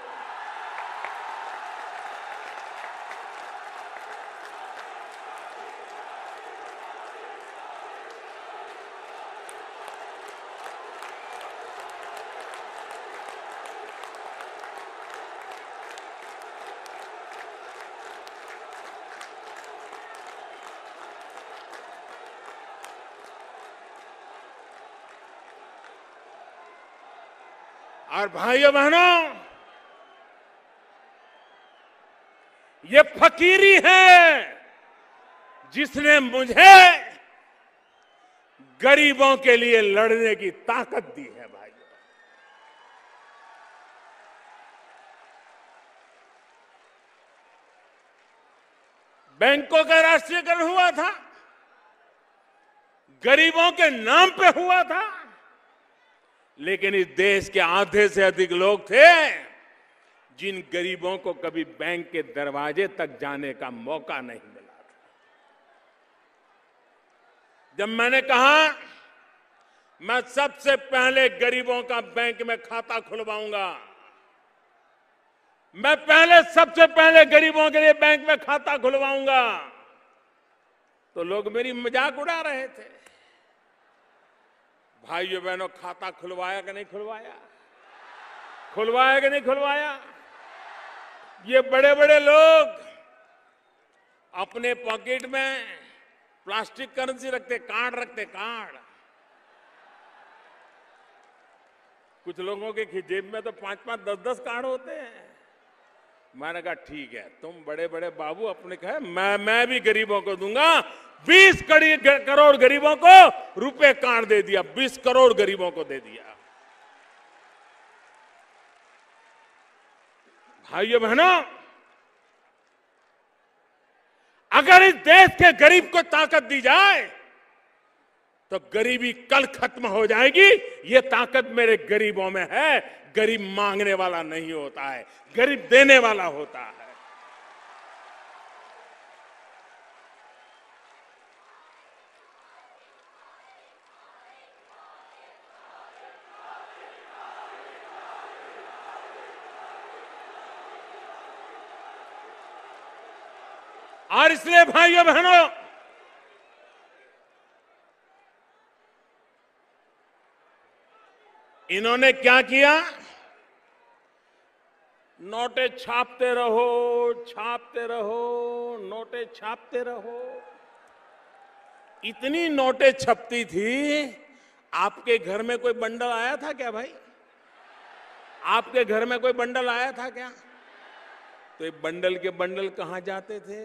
और भाइयों बहनों, ये फकीरी है जिसने मुझे गरीबों के लिए लड़ने की ताकत दी है। भाइयों, बैंकों का राष्ट्रीयकरण हुआ था, गरीबों के नाम पे हुआ था, लेकिन इस देश के आधे से अधिक लोग थे जिन गरीबों को कभी बैंक के दरवाजे तक जाने का मौका नहीं मिला था। जब मैंने कहा मैं सबसे पहले गरीबों का बैंक में खाता खुलवाऊंगा, मैं सबसे पहले गरीबों के लिए बैंक में खाता खुलवाऊंगा, तो लोग मेरी मजाक उड़ा रहे थे। भाइयों बहनों, खाता खुलवाया कि नहीं खुलवाया? खुलवाया कि नहीं खुलवाया? ये बड़े बड़े लोग अपने पॉकेट में प्लास्टिक करेंसी रखते, कार्ड रखते, कार्ड। कुछ लोगों के जेब में तो 5-5, 10-10 कार्ड होते हैं। मैंने कहा ठीक है, तुम बड़े बड़े बाबू अपने कहे, मैं भी गरीबों को दूंगा। 20 करोड़ गरीबों को रुपए कार्ड दे दिया, 20 करोड़ गरीबों को दे दिया। भाइयों बहनों, अगर इस देश के गरीब को ताकत दी जाए तो गरीबी कल खत्म हो जाएगी। ये ताकत मेरे गरीबों में है। गरीब मांगने वाला नहीं होता है, गरीब देने वाला होता है। और इसलिए भाइयों बहनों, इन्होंने क्या किया? नोटे छापते रहो, छापते रहो, नोटे छापते रहो। इतनी नोटें छपती थी। आपके घर में कोई बंडल आया था क्या भाई? आपके घर में कोई बंडल आया था क्या? तो ये बंडल के बंडल कहां जाते थे?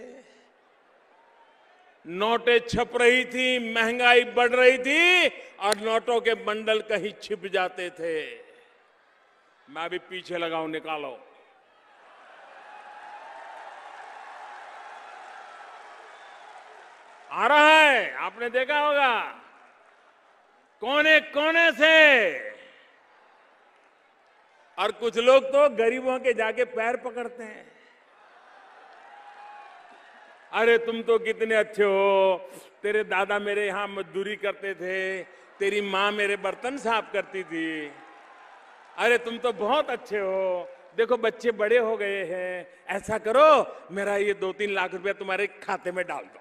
नोटें छप रही थी, महंगाई बढ़ रही थी और नोटों के बंडल कहीं छिप जाते थे। मैं भी पीछे लगाऊं, निकालो। आ रहा है, आपने देखा होगा, कोने कोने से। और कुछ लोग तो गरीबों के जाके पैर पकड़ते हैं। अरे तुम तो कितने अच्छे हो, तेरे दादा मेरे यहां मजदूरी करते थे, तेरी माँ मेरे बर्तन साफ करती थी। अरे तुम तो बहुत अच्छे हो, देखो बच्चे बड़े हो गए हैं, ऐसा करो मेरा ये 2-3 लाख रुपया तुम्हारे खाते में डाल दो।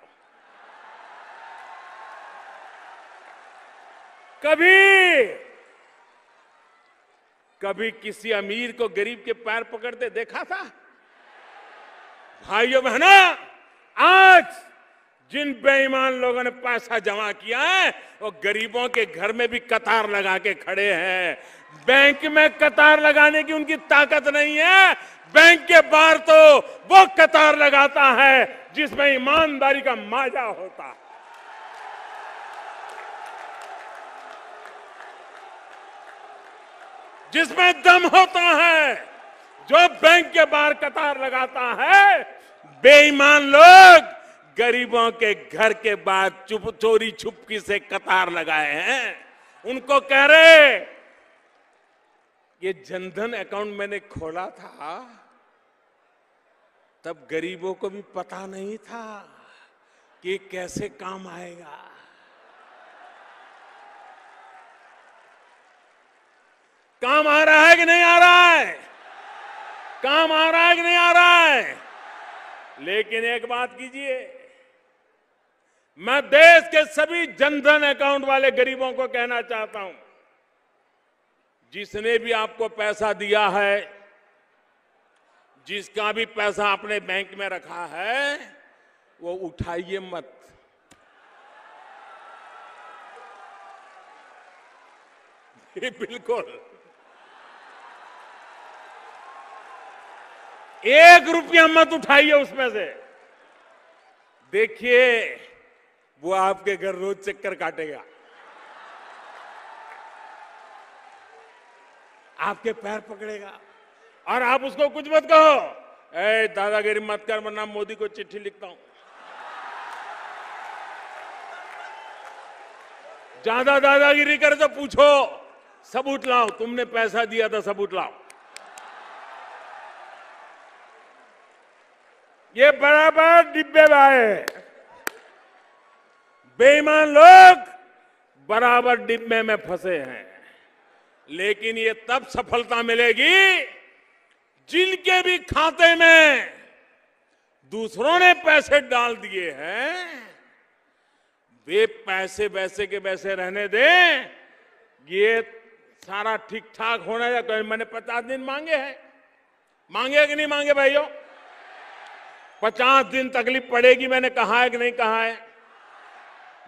कभी किसी अमीर को गरीब के पैर पकड़ते देखा था? भाइयों बहनों, आज जिन बेईमान लोगों ने पैसा जमा किया है वो गरीबों के घर में भी कतार लगा के खड़े हैं। बैंक में कतार लगाने की उनकी ताकत नहीं है। बैंक के बाहर तो वो कतार लगाता है जिसमें ईमानदारी का माजा होता है। जिसमें दम होता है। जो बैंक के बाहर कतार लगाता है, बेईमान लोग गरीबों के घर के बाहर चोरी छुपकी से कतार लगाए हैं। उनको कह रहे, ये जनधन अकाउंट मैंने खोला था तब गरीबों को भी पता नहीं था कि कैसे काम आएगा। काम आ रहा है कि नहीं आ रहा है? काम आ रहा है कि नहीं आ रहा है? लेकिन एक बात कीजिए, मैं देश के सभी जनधन अकाउंट वाले गरीबों को कहना चाहता हूं, जिसने भी आपको पैसा दिया है, जिसका भी पैसा अपने बैंक में रखा है, वो उठाइए मत। बिल्कुल एक रुपया मत उठाइए उसमें से। देखिए वो आपके घर रोज चक्कर काटेगा, आपके पैर पकड़ेगा और आप उसको कुछ मत कहो, ए दादागिरी मत कर वरना मोदी को चिट्ठी लिखता हूं। ज्यादा दादागिरी करे तो पूछो, सबूत लाओ, तुमने पैसा दिया था सबूत लाओ। ये बराबर डिब्बे में आए, बेईमान लोग बराबर डिब्बे में फंसे हैं। लेकिन ये तब सफलता मिलेगी जिनके भी खाते में दूसरों ने पैसे डाल दिए हैं, वे पैसे वैसे के वैसे रहने दें। ये सारा ठीक ठाक होना है। मैंने 50 दिन मांगे हैं, मांगे कि नहीं मांगे भाइयों? 50 दिन तकलीफ पड़ेगी, मैंने कहा है कि नहीं कहा है?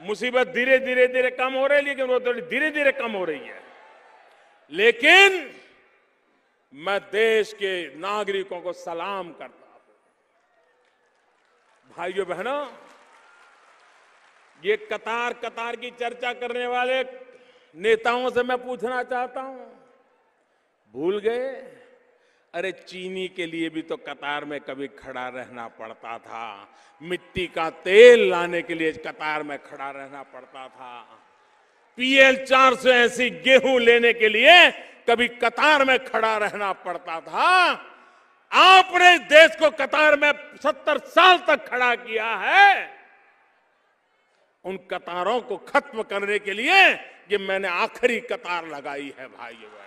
मुसीबत धीरे धीरे धीरे कम हो रही है, लेकिन वो थोड़ी धीरे धीरे कम हो रही है। लेकिन मैं देश के नागरिकों को सलाम करता हूं। भाइयों बहनों, ये कतार कतार की चर्चा करने वाले नेताओं से मैं पूछना चाहता हूं, भूल गए? अरे चीनी के लिए भी तो कतार में कभी खड़ा रहना पड़ता था, मिट्टी का तेल लाने के लिए कतार में खड़ा रहना पड़ता था, PL 480 गेहूं लेने के लिए कभी कतार में खड़ा रहना पड़ता था। आपने देश को कतार में 70 साल तक खड़ा किया है। उन कतारों को खत्म करने के लिए ये मैंने आखिरी कतार लगाई है भाइयों बहनों।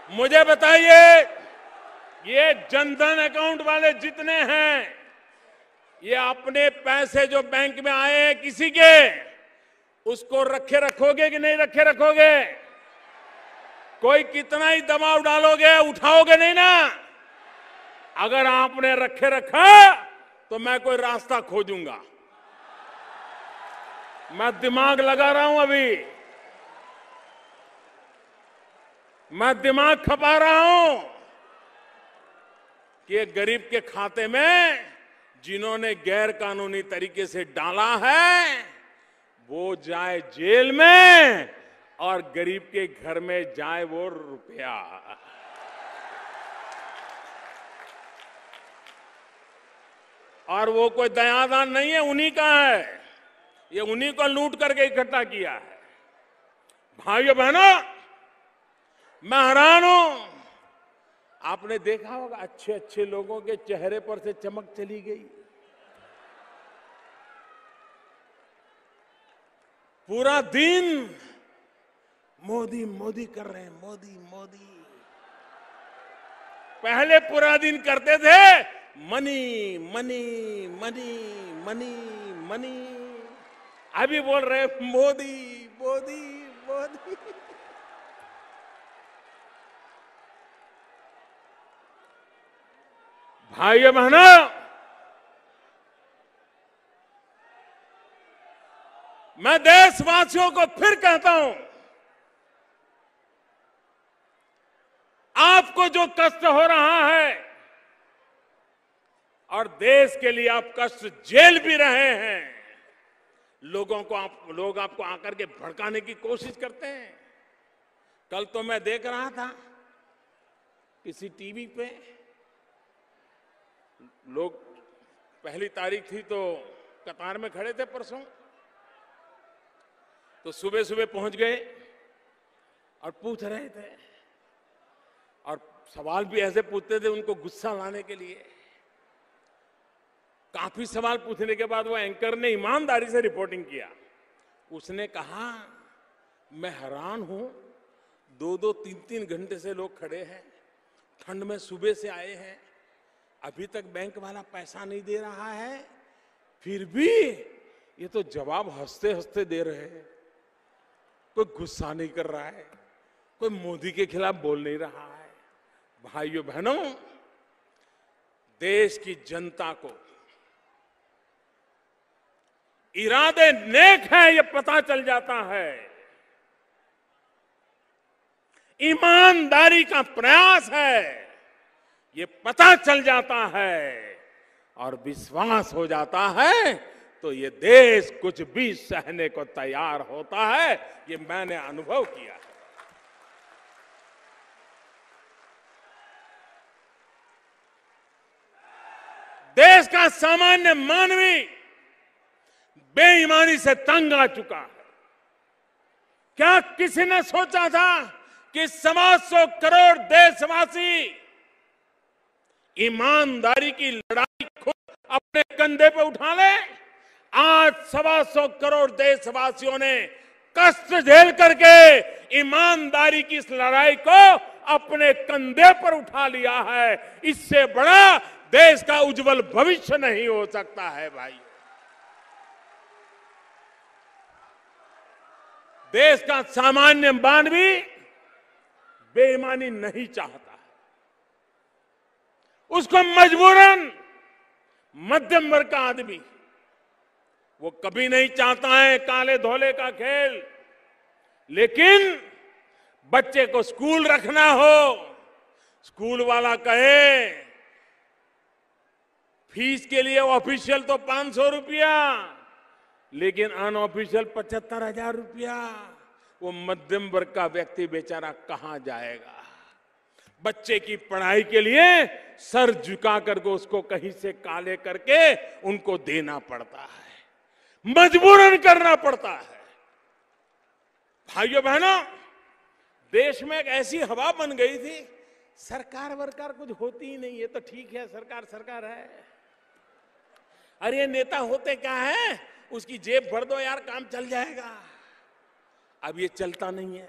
मुझे बताइए, ये जनधन अकाउंट वाले जितने हैं, ये अपने पैसे जो बैंक में आए हैं किसी के, उसको रखे रखोगे कि नहीं रखे रखोगे? कोई कितना ही दबाव डालोगे, उठाओगे नहीं ना? अगर आपने रखे रखा तो मैं कोई रास्ता खोजूंगा। मैं दिमाग लगा रहा हूं, अभी मैं दिमाग खपा रहा हूं कि गरीब के खाते में जिन्होंने गैर कानूनी तरीके से डाला है वो जाए जेल में और गरीब के घर में जाए वो रुपया। और वो कोई दयादान नहीं है, उन्हीं का है, ये उन्हीं को लूट करके इकट्ठा किया है। भाइयों बहनों, मैं हैरान हूं। आपने देखा होगा अच्छे अच्छे लोगों के चेहरे पर से चमक चली गई। पूरा दिन मोदी मोदी कर रहे हैं, मोदी मोदी। पहले पूरा दिन करते थे money money money money money, अभी बोल रहे मोदी मोदी मोदी। भाइयों बहनों, मैं देशवासियों को फिर कहता हूं, आपको जो कष्ट हो रहा है और देश के लिए आप कष्ट झेल भी रहे हैं, लोग आपको आकर के भड़काने की कोशिश करते हैं। कल तो मैं देख रहा था किसी टीवी पे, लोग पहली तारीख थी तो कतार में खड़े थे परसों, तो सुबह सुबह पहुंच गए और पूछ रहे थे, और सवाल भी ऐसे पूछते थे उनको गुस्सा लाने के लिए। काफी सवाल पूछने के बाद वो एंकर ने ईमानदारी से रिपोर्टिंग किया। उसने कहा, मैं हैरान हूं, 2-2, 3-3 घंटे से लोग खड़े हैं, ठंड में सुबह से आए हैं, अभी तक बैंक वाला पैसा नहीं दे रहा है, फिर भी ये तो जवाब हंसते हंसते दे रहे हैं। कोई गुस्सा नहीं कर रहा है, कोई मोदी के खिलाफ बोल नहीं रहा है। भाइयों बहनों, देश की जनता को इरादे नेक हैं ये पता चल जाता है, ईमानदारी का प्रयास है ये पता चल जाता है, और विश्वास हो जाता है तो ये देश कुछ भी सहने को तैयार होता है। ये मैंने अनुभव किया है। देश का सामान्य मानवी बेईमानी से तंग आ चुका है। क्या किसी ने सोचा था कि 125 करोड़ देशवासी ईमानदारी की लड़ाई खुद अपने कंधे पे उठा ले? आज 125 करोड़ देशवासियों ने कष्ट झेल करके ईमानदारी की इस लड़ाई को अपने कंधे पर उठा लिया है। इससे बड़ा देश का उज्जवल भविष्य नहीं हो सकता है भाई। देश का सामान्य मानवी बेईमानी नहीं चाहता है, उसको मजबूरन मध्यम वर्ग का आदमी वो कभी नहीं चाहता है काले धोले का खेल। लेकिन बच्चे को स्कूल रखना हो, स्कूल वाला कहे फीस के लिए ऑफिशियल तो 500 रुपया, लेकिन अनऑफिशियल 75,000 रुपया, वो मध्यम वर्ग का व्यक्ति बेचारा कहां जाएगा? बच्चे की पढ़ाई के लिए सर झुका करके उसको कहीं से काले करके उनको देना पड़ता है, मजबूरन करना पड़ता है। भाइयों बहनों, देश में एक ऐसी हवा बन गई थी, सरकार वरकार कुछ होती ही नहीं है तो ठीक है, सरकार सरकार है। अरे ये नेता होते क्या है, उसकी जेब भर दो यार काम चल जाएगा। अब ये चलता नहीं है,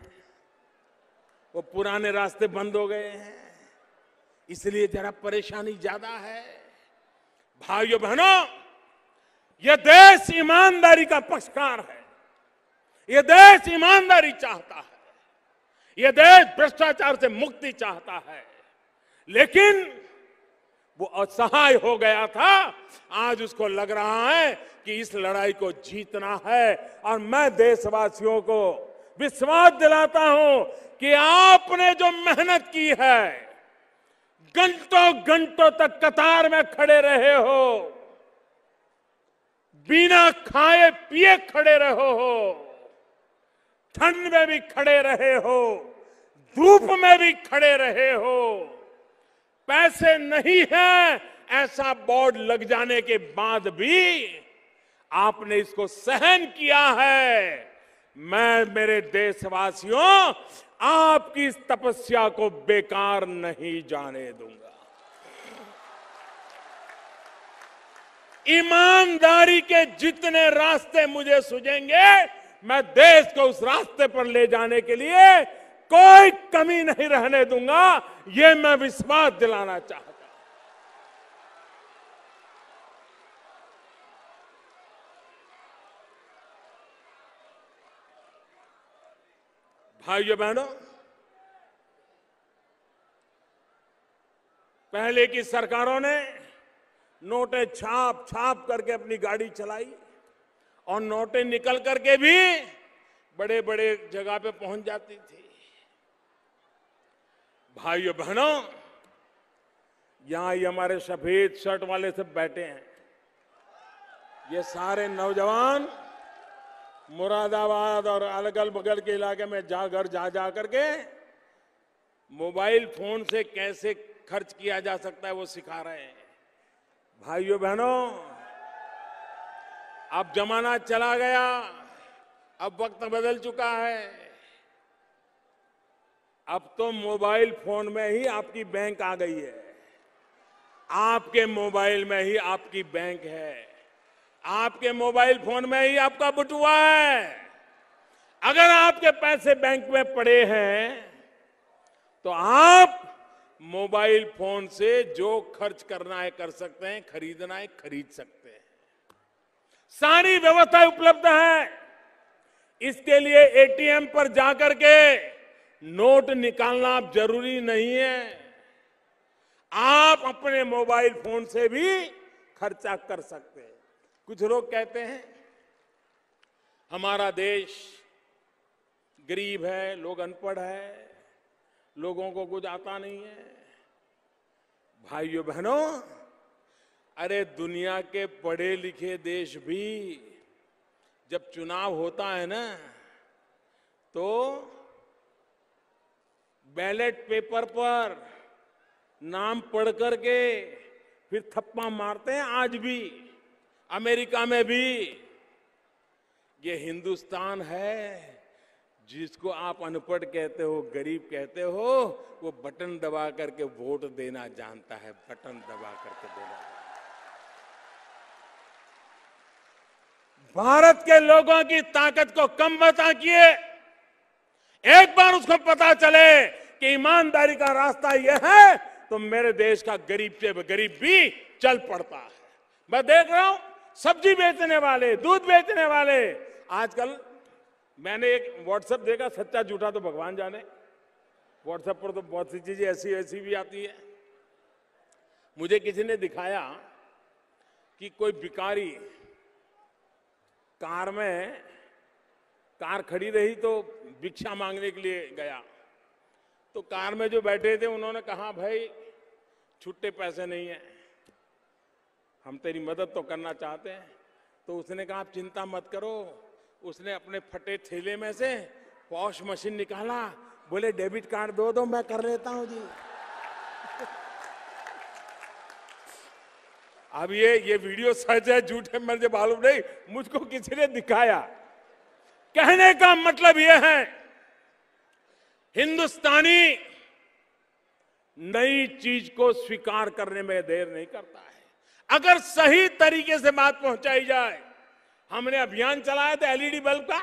वो पुराने रास्ते बंद हो गए हैं, इसलिए जरा परेशानी ज्यादा है। भाइयों बहनों, यह देश ईमानदारी का पक्षकार है, यह देश ईमानदारी चाहता है, यह देश भ्रष्टाचार से मुक्ति चाहता है। लेकिन वो असहाय हो गया था, आज उसको लग रहा है कि इस लड़ाई को जीतना है। और मैं देशवासियों को विश्वास दिलाता हूं कि आपने जो मेहनत की है, घंटों घंटों तक कतार में खड़े रहे हो, बिना खाए पिए खड़े रहे हो, ठंड में भी खड़े रहे हो, धूप में भी खड़े रहे हो, पैसे नहीं है ऐसा बोर्ड लग जाने के बाद भी आपने इसको सहन किया है। मैं मेरे देशवासियों आपकी इस तपस्या को बेकार नहीं जाने दूंगा। ईमानदारी के जितने रास्ते मुझे सुझेंगे, मैं देश को उस रास्ते पर ले जाने के लिए कोई कमी नहीं रहने दूंगा। ये मैं विश्वास दिलाना चाहता हूं। भाइयों बहनों, पहले की सरकारों ने नोटें छाप छाप करके अपनी गाड़ी चलाई और नोटें निकल करके भी बड़े बड़े जगह पे पहुंच जाती थी। भाइयों बहनों, यहां ये हमारे सफेद शर्ट वाले सब बैठे हैं, ये सारे नौजवान मुरादाबाद और अलग बगल के इलाके में घर जा करके मोबाइल फोन से कैसे खर्च किया जा सकता है वो सिखा रहे हैं। भाइयों बहनों, अब जमाना चला गया, अब वक्त बदल चुका है। अब तो मोबाइल फोन में ही आपकी बैंक आ गई है, आपके मोबाइल में ही आपकी बैंक है, आपके मोबाइल फोन में ही आपका बटुआ है। अगर आपके पैसे बैंक में पड़े हैं तो आप मोबाइल फोन से जो खर्च करना है कर सकते हैं, खरीदना है खरीद सकते हैं। सारी व्यवस्था उपलब्ध है। इसके लिए एटीएम पर जाकर के नोट निकालना जरूरी नहीं है, आप अपने मोबाइल फोन से भी खर्चा कर सकते हैं। कुछ लोग कहते हैं हमारा देश गरीब है, लोग अनपढ़ है, लोगों को कुछ आता नहीं है। भाइयों बहनों, अरे दुनिया के पढ़े लिखे देश भी जब चुनाव होता है ना, तो बैलेट पेपर पर नाम पढ़ करके फिर थप्पा मारते हैं। आज भी अमेरिका में भी ये हिंदुस्तान है, जिसको आप अनपढ़ कहते हो, गरीब कहते हो, वो बटन दबा करके वोट देना जानता है, बटन दबा करके देना। भारत के लोगों की ताकत को कम मत आंकिए। एक बार उसको पता चले कि ईमानदारी का रास्ता यह है, तो मेरे देश का गरीब से गरीब भी चल पड़ता है। मैं देख रहा हूं सब्जी बेचने वाले, दूध बेचने वाले, आजकल मैंने एक व्हाट्सएप देखा, सच्चा झूठा तो भगवान जाने, व्हाट्सएप पर तो बहुत सी चीजें ऐसी ऐसी भी आती है। मुझे किसी ने दिखाया कि कोई भिखारी कार खड़ी रही तो भिक्षा मांगने के लिए गया, तो कार में जो बैठे थे उन्होंने कहा, भाई छुट्टे पैसे नहीं है, हम तेरी मदद तो करना चाहते हैं। तो उसने कहा, आप चिंता मत करो। उसने अपने फटे थैले में से पॉश मशीन निकाला, बोले डेबिट कार्ड दो मैं कर लेता हूं जी। अब ये वीडियो सच है झूठ है मुझे मालूम नहीं, मुझको किसी ने दिखाया। कहने का मतलब यह है, हिंदुस्तानी नई चीज को स्वीकार करने में देर नहीं करता है, अगर सही तरीके से बात पहुंचाई जाए। हमने अभियान चलाया था एलईडी बल्ब का,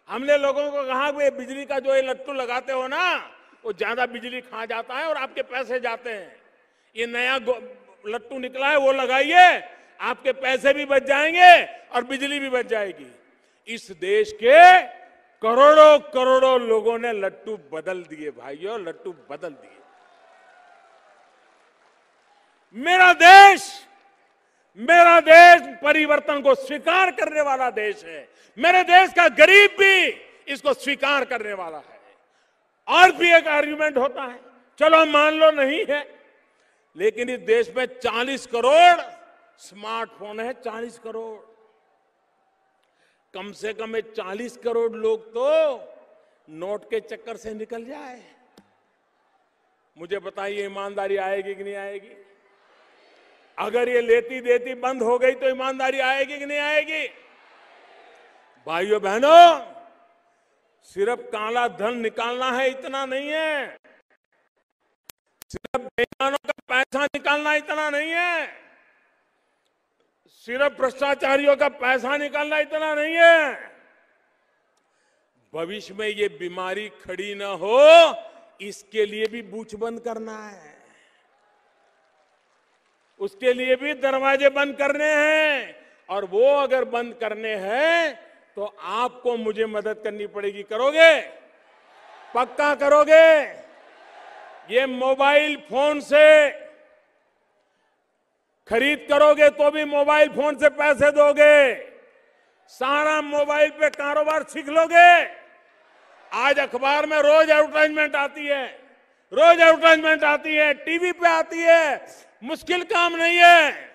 हमने लोगों को कहा कि बिजली का जो ये लट्टू लगाते हो ना, वो ज्यादा बिजली खा जाता है और आपके पैसे जाते हैं। ये नया लट्टू निकला है, वो लगाइए, आपके पैसे भी बच जाएंगे और बिजली भी बच जाएगी। इस देश के करोड़ों करोड़ों लोगों ने लट्टू बदल दिए भाइयों, लट्टू बदल दिए। मेरा देश परिवर्तन को स्वीकार करने वाला देश है। मेरे देश का गरीब भी इसको स्वीकार करने वाला है। और भी एक आर्गुमेंट होता है, चलो मान लो नहीं है, लेकिन इस देश में 40 करोड़ स्मार्टफोन है, 40 करोड़। कम से कम 40 करोड़ लोग तो नोट के चक्कर से निकल जाए। मुझे बताइए ईमानदारी आएगी कि नहीं आएगी? अगर ये लेती देती बंद हो गई तो ईमानदारी आएगी कि नहीं आएगी? भाइयों बहनों, सिर्फ काला धन निकालना है इतना नहीं है, सिर्फ बेईमानों का पैसा निकालना इतना नहीं है, सिर्फ भ्रष्टाचारियों का पैसा निकालना इतना नहीं है। भविष्य में ये बीमारी खड़ी ना हो, इसके लिए भी बूथ बंद करना है, उसके लिए भी दरवाजे बंद करने हैं। और वो अगर बंद करने हैं तो आपको मुझे मदद करनी पड़ेगी। करोगे? पक्का करोगे? ये मोबाइल फोन से खरीद करोगे तो भी मोबाइल फोन से पैसे दोगे, सारा मोबाइल पे कारोबार सीख लोगे। आज अखबार में रोज एडवर्टाइजमेंट आती है, रोज एडवर्टाइजमेंट आती है, टीवी पे आती है। मुश्किल काम नहीं है।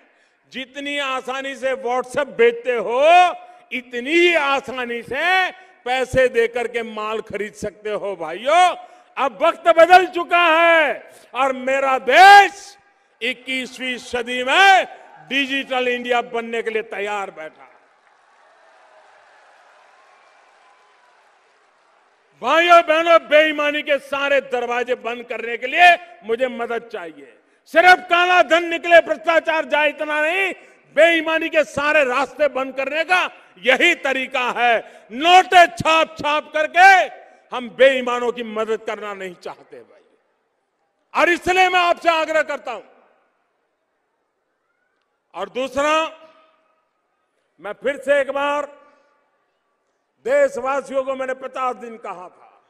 जितनी आसानी से व्हाट्सएप भेजते हो, इतनी ही आसानी से पैसे देकर के माल खरीद सकते हो। भाइयों, अब वक्त बदल चुका है और मेरा देश 21वीं सदी में डिजिटल इंडिया बनने के लिए तैयार बैठा है। भाइयों बहनों, बेईमानी के सारे दरवाजे बंद करने के लिए मुझे मदद चाहिए। सिर्फ काला धन निकले, भ्रष्टाचार जाए, इतना नहीं, बेईमानी के सारे रास्ते बंद करने का यही तरीका है। नोटे छाप छाप करके हम बेईमानों की मदद करना नहीं चाहते भाई। और इसलिए मैं आपसे आग्रह करता हूं। और दूसरा, मैं फिर से एक बार देशवासियों को मैंने 50 दिन कहा था,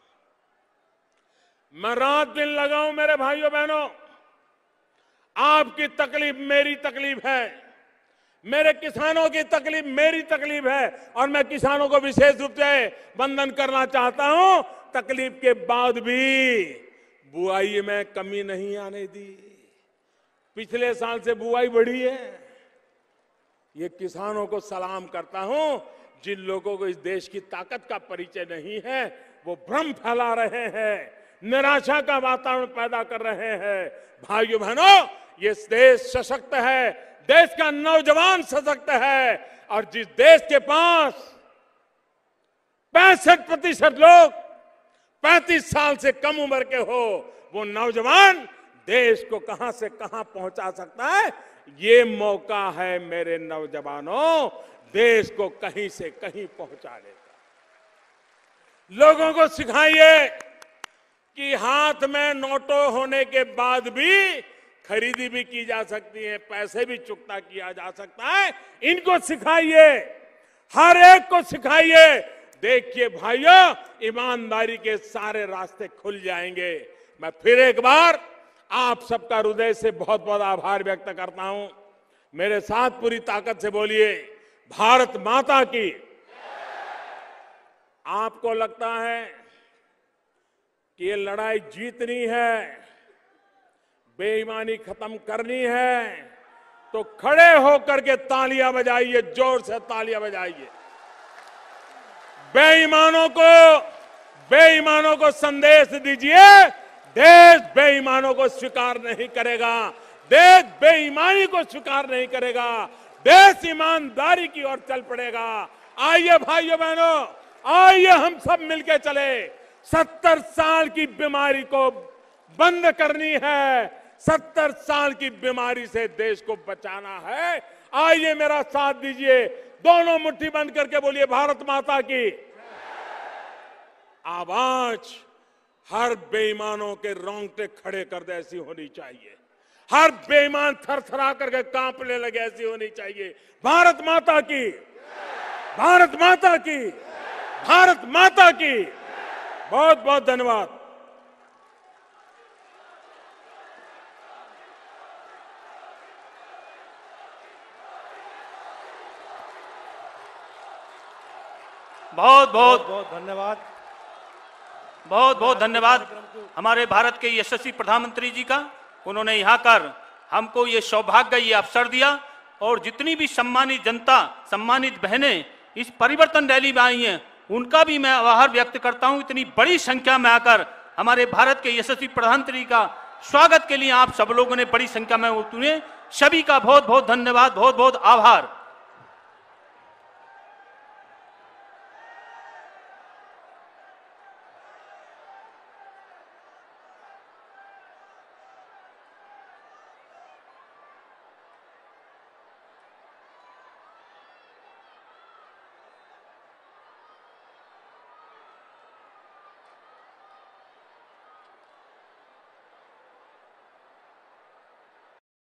मैं रात दिन लगाऊं मेरे भाइयों बहनों, आपकी तकलीफ मेरी तकलीफ है। मेरे किसानों की तकलीफ मेरी तकलीफ है और मैं किसानों को विशेष रूप से वंदन करना चाहता हूं। तकलीफ के बाद भी बुआई में कमी नहीं आने दी। पिछले साल से बुआई बढ़ी है। ये किसानों को सलाम करता हूं। जिन लोगों को इस देश की ताकत का परिचय नहीं है वो भ्रम फैला रहे हैं, निराशा का वातावरण पैदा कर रहे हैं। भाइयों बहनों, ये देश सशक्त है, देश का नौजवान सशक्त है और जिस देश के पास 65% लोग 35 साल से कम उम्र के हो, वो नौजवान देश को कहां से कहां पहुंचा सकता है। ये मौका है मेरे नौजवानों, देश को कहीं से कहीं पहुंचाने का। लोगों को सिखाइए कि हाथ में नोटों होने के बाद भी खरीदी भी की जा सकती है, पैसे भी चुकता किया जा सकता है। इनको सिखाइए, हर एक को सिखाइए। देखिए भाइयों, ईमानदारी के सारे रास्ते खुल जाएंगे। मैं फिर एक बार आप सबका हृदय से बहुत बहुत आभार व्यक्त करता हूं। मेरे साथ पूरी ताकत से बोलिए, भारत माता की। आपको लगता है कि ये लड़ाई जीतनी है, बेईमानी खत्म करनी है, तो खड़े होकर के तालियां बजाइए, जोर से तालियां बजाइए। बेईमानों को संदेश दीजिए, देश बेईमानों को स्वीकार नहीं करेगा, देश बेईमानी को स्वीकार नहीं करेगा, देश ईमानदारी की ओर चल पड़ेगा। आइए भाइयों बहनों, आइए हम सब मिलकर चले। 70 साल की बीमारी को बंद करनी है, 70 साल की बीमारी से देश को बचाना है। आइए मेरा साथ दीजिए, दोनों मुट्ठी बंद करके बोलिए, भारत माता की। आवाज हर बेईमानों के रोंगटे खड़े कर दे ऐसी होनी चाहिए, हर बेईमान थरथरा करके कांपने लगे ऐसी होनी चाहिए। भारत माता की, भारत माता की, भारत माता की। बहुत बहुत धन्यवाद। बहुत बहुत धन्यवाद, बहुत बहुत धन्यवाद हमारे भारत के यशस्वी प्रधानमंत्री जी का। उन्होंने यहाँ कर हमको ये सौभाग्य, ये अवसर दिया और जितनी भी सम्मानित जनता, सम्मानित बहनें इस परिवर्तन रैली में आई हैं, उनका भी मैं आभार व्यक्त करता हूँ। इतनी बड़ी संख्या में आकर हमारे भारत के यशस्वी प्रधानमंत्री का स्वागत के लिए आप सब लोगों ने बड़ी संख्या में उतरे। सभी का बहुत बहुत धन्यवाद, बहुत बहुत आभार।